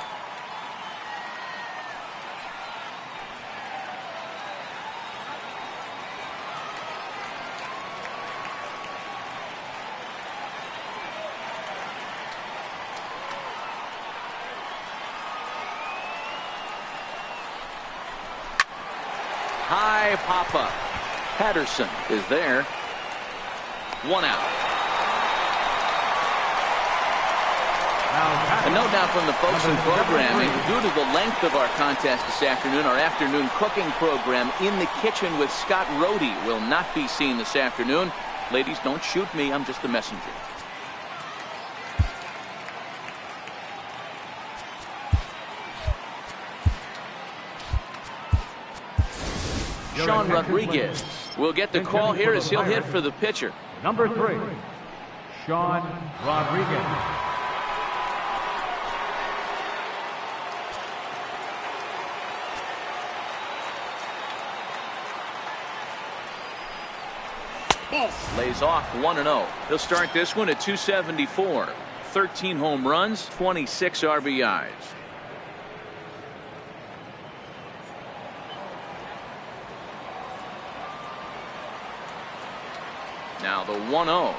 High pop-up. Patterson is there. 1 out. A note now from the folks in programming. Due to the length of our contest this afternoon, our afternoon cooking program, In the Kitchen with Scott Rohde, will not be seen this afternoon. Ladies, don't shoot me. I'm just the messenger. Sean Rodriguez will get the call here as he'll hit for the pitcher. Number 3, Sean Rodriguez. Lays off 1-0. He'll start this one at 274. 13 home runs, 26 RBIs. Now the 1-0.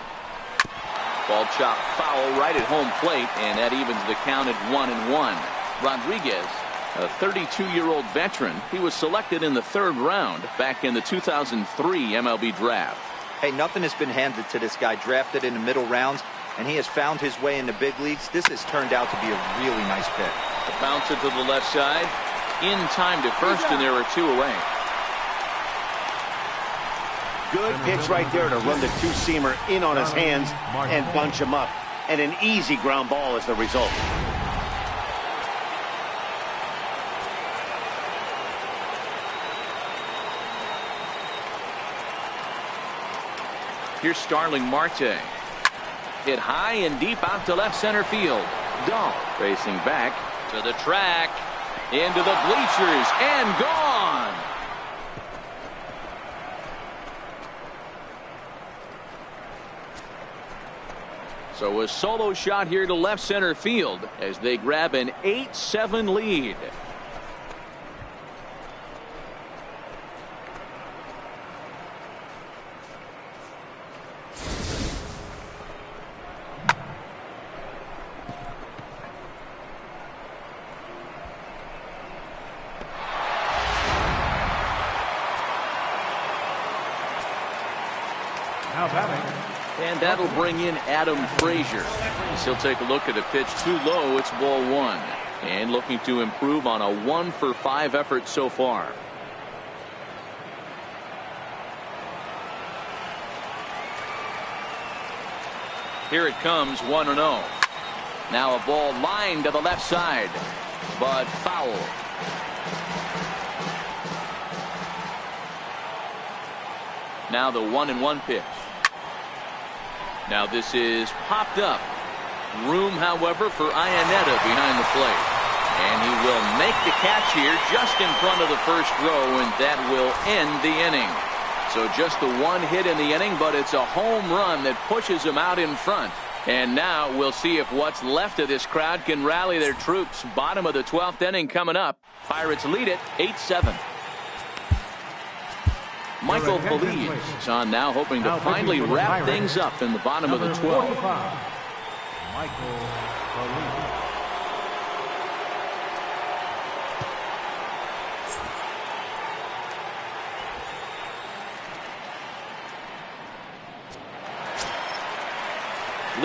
Ball chopped foul right at home plate, and that evens the count at 1-1. Rodriguez, a 32-year-old veteran, he was selected in the 3rd round back in the 2003 MLB draft. Hey, nothing has been handed to this guy. Drafted in the middle rounds, and he has found his way in the big leagues. This has turned out to be a really nice pick. A bouncer to the left side, in time to first, and there are 2 away. Good pitch right there to run the two-seamer in on his hands and bunch him up. And an easy ground ball is the result. Here's Starling Marte. Hit high and deep out to left center field. Dahl racing back to the track, into the bleachers, and gone. So a solo shot here to left center field as they grab an 8-7 lead. Now batting. And that'll bring in Adam Frazier. He'll take a look at a pitch too low. It's ball 1. And looking to improve on a 1-for-5 effort so far. Here it comes, 1-0. Now a ball lined to the left side, but foul. Now the 1-1 pitch. Now this is popped up. Room, however, for Iannetta behind the plate. And he will make the catch here just in front of the first row, and that will end the inning. So just the 1 hit in the inning, but it's a home run that pushes him out in front. And now we'll see if what's left of this crowd can rally their troops. Bottom of the 12th inning coming up. Pirates lead it 8-7. Michael Feliz is on now, hoping to finally wrap things up in the bottom of the 12th. Michael Feliz.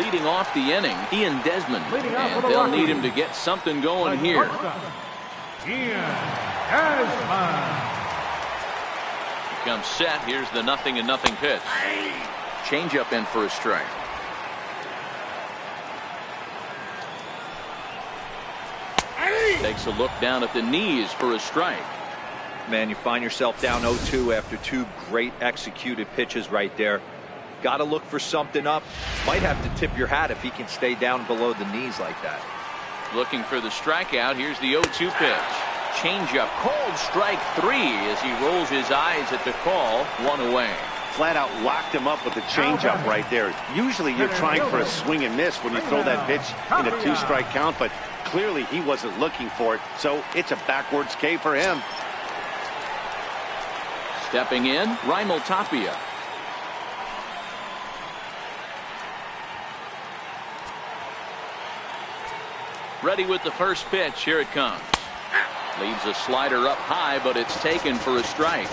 Leading off the inning, Ian Desmond, and they'll need him to get something going here. Ian Desmond. Comes set. Here's the 0-0 pitch. Changeup in for a strike. Takes a look down at the knees for a strike. Man, you find yourself down 0-2 after 2 great executed pitches right there. Got to look for something up. Might have to tip your hat if he can stay down below the knees like that. Looking for the strikeout. Here's the 0-2 pitch. Changeup, cold strike 3 as he rolls his eyes at the call. 1 away. Flat out locked him up with the changeup right there. Usually you're trying for a swing and miss when you throw that pitch in a 2-strike count, but clearly he wasn't looking for it, so it's a backwards K for him. Stepping in, Raimel Tapia. Ready with the first pitch. Here it comes. Leaves a slider up high, but it's taken for a strike.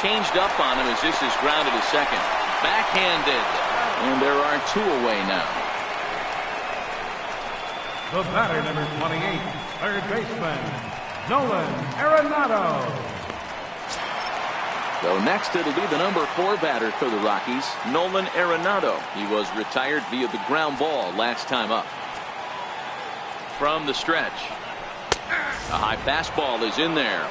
Changed up on him as this is grounded to second. Backhanded. And there are 2 away now. The batter, number 28, third baseman, Nolan Arenado. So next it'll be the number 4 batter for the Rockies, Nolan Arenado. He was retired via the ground ball last time up. From the stretch. A high fastball is in there.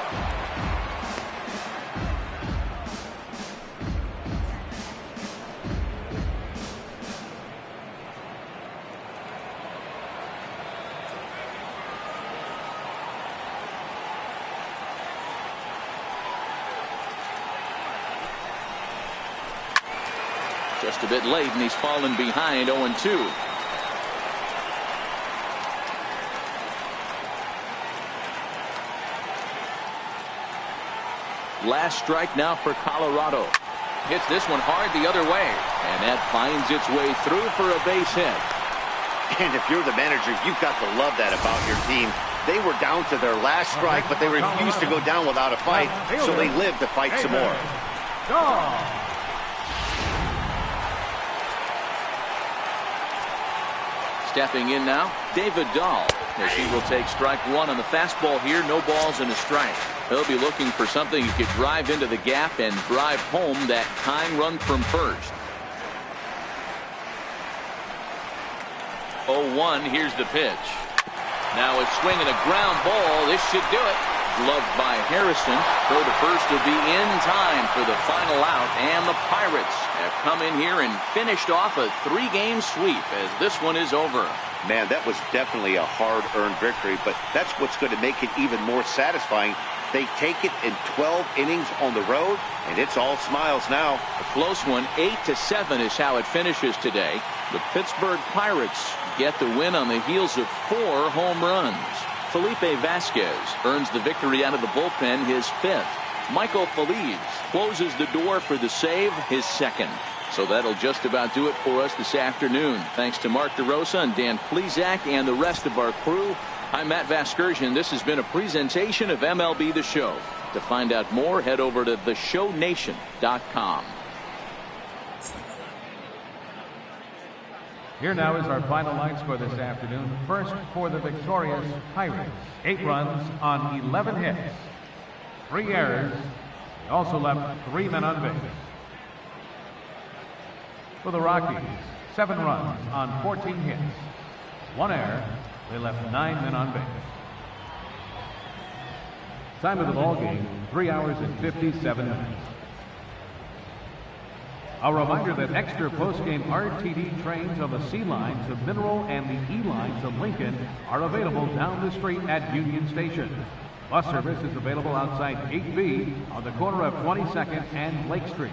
Just a bit late, and he's fallen behind 0-2. Last strike now for Colorado. Hits this one hard the other way, and that finds its way through for a base hit. And if you're the manager, you've got to love that about your team. They were down to their last strike, but they refused to go down without a fight, so they lived to fight some more. Stepping in now, David Dahl, as he will take strike one on the fastball here. No balls and a strike. He'll be looking for something he could drive into the gap and drive home that tying run from first. 0-1, here's the pitch. Now a swing and a ground ball. This should do it. Gloved by Harrison. Throw to first will be in time for the final out, and the Pirates have come in here and finished off a 3-game sweep as this one is over. Man, that was definitely a hard-earned victory, but that's what's going to make it even more satisfying. They take it in 12 innings on the road, and it's all smiles now. A close one. 8-7 is how it finishes today. The Pittsburgh Pirates get the win on the heels of 4 home runs. Felipe Vasquez earns the victory out of the bullpen, his 5th. Michael Feliz closes the door for the save, his 2nd. So that'll just about do it for us this afternoon. Thanks to Mark DeRosa and Dan Plesac and the rest of our crew. I'm Matt Vasgersian. This has been a presentation of MLB The Show. To find out more, head over to theshownation.com. Here now is our final line score this afternoon. First for the victorious Pirates. 8 runs on 11 hits. 3 errors. They also left 3 men on base. For the Rockies, 7 runs on 14 hits. 1 error. They left 9 men on base. Time of the ball game, 3 hours and 57 minutes. A reminder that extra post-game RTD trains on the C lines of Mineral and the E lines of Lincoln are available down the street at Union Station. Bus service is available outside Gate B on the corner of 22nd and Lake Street.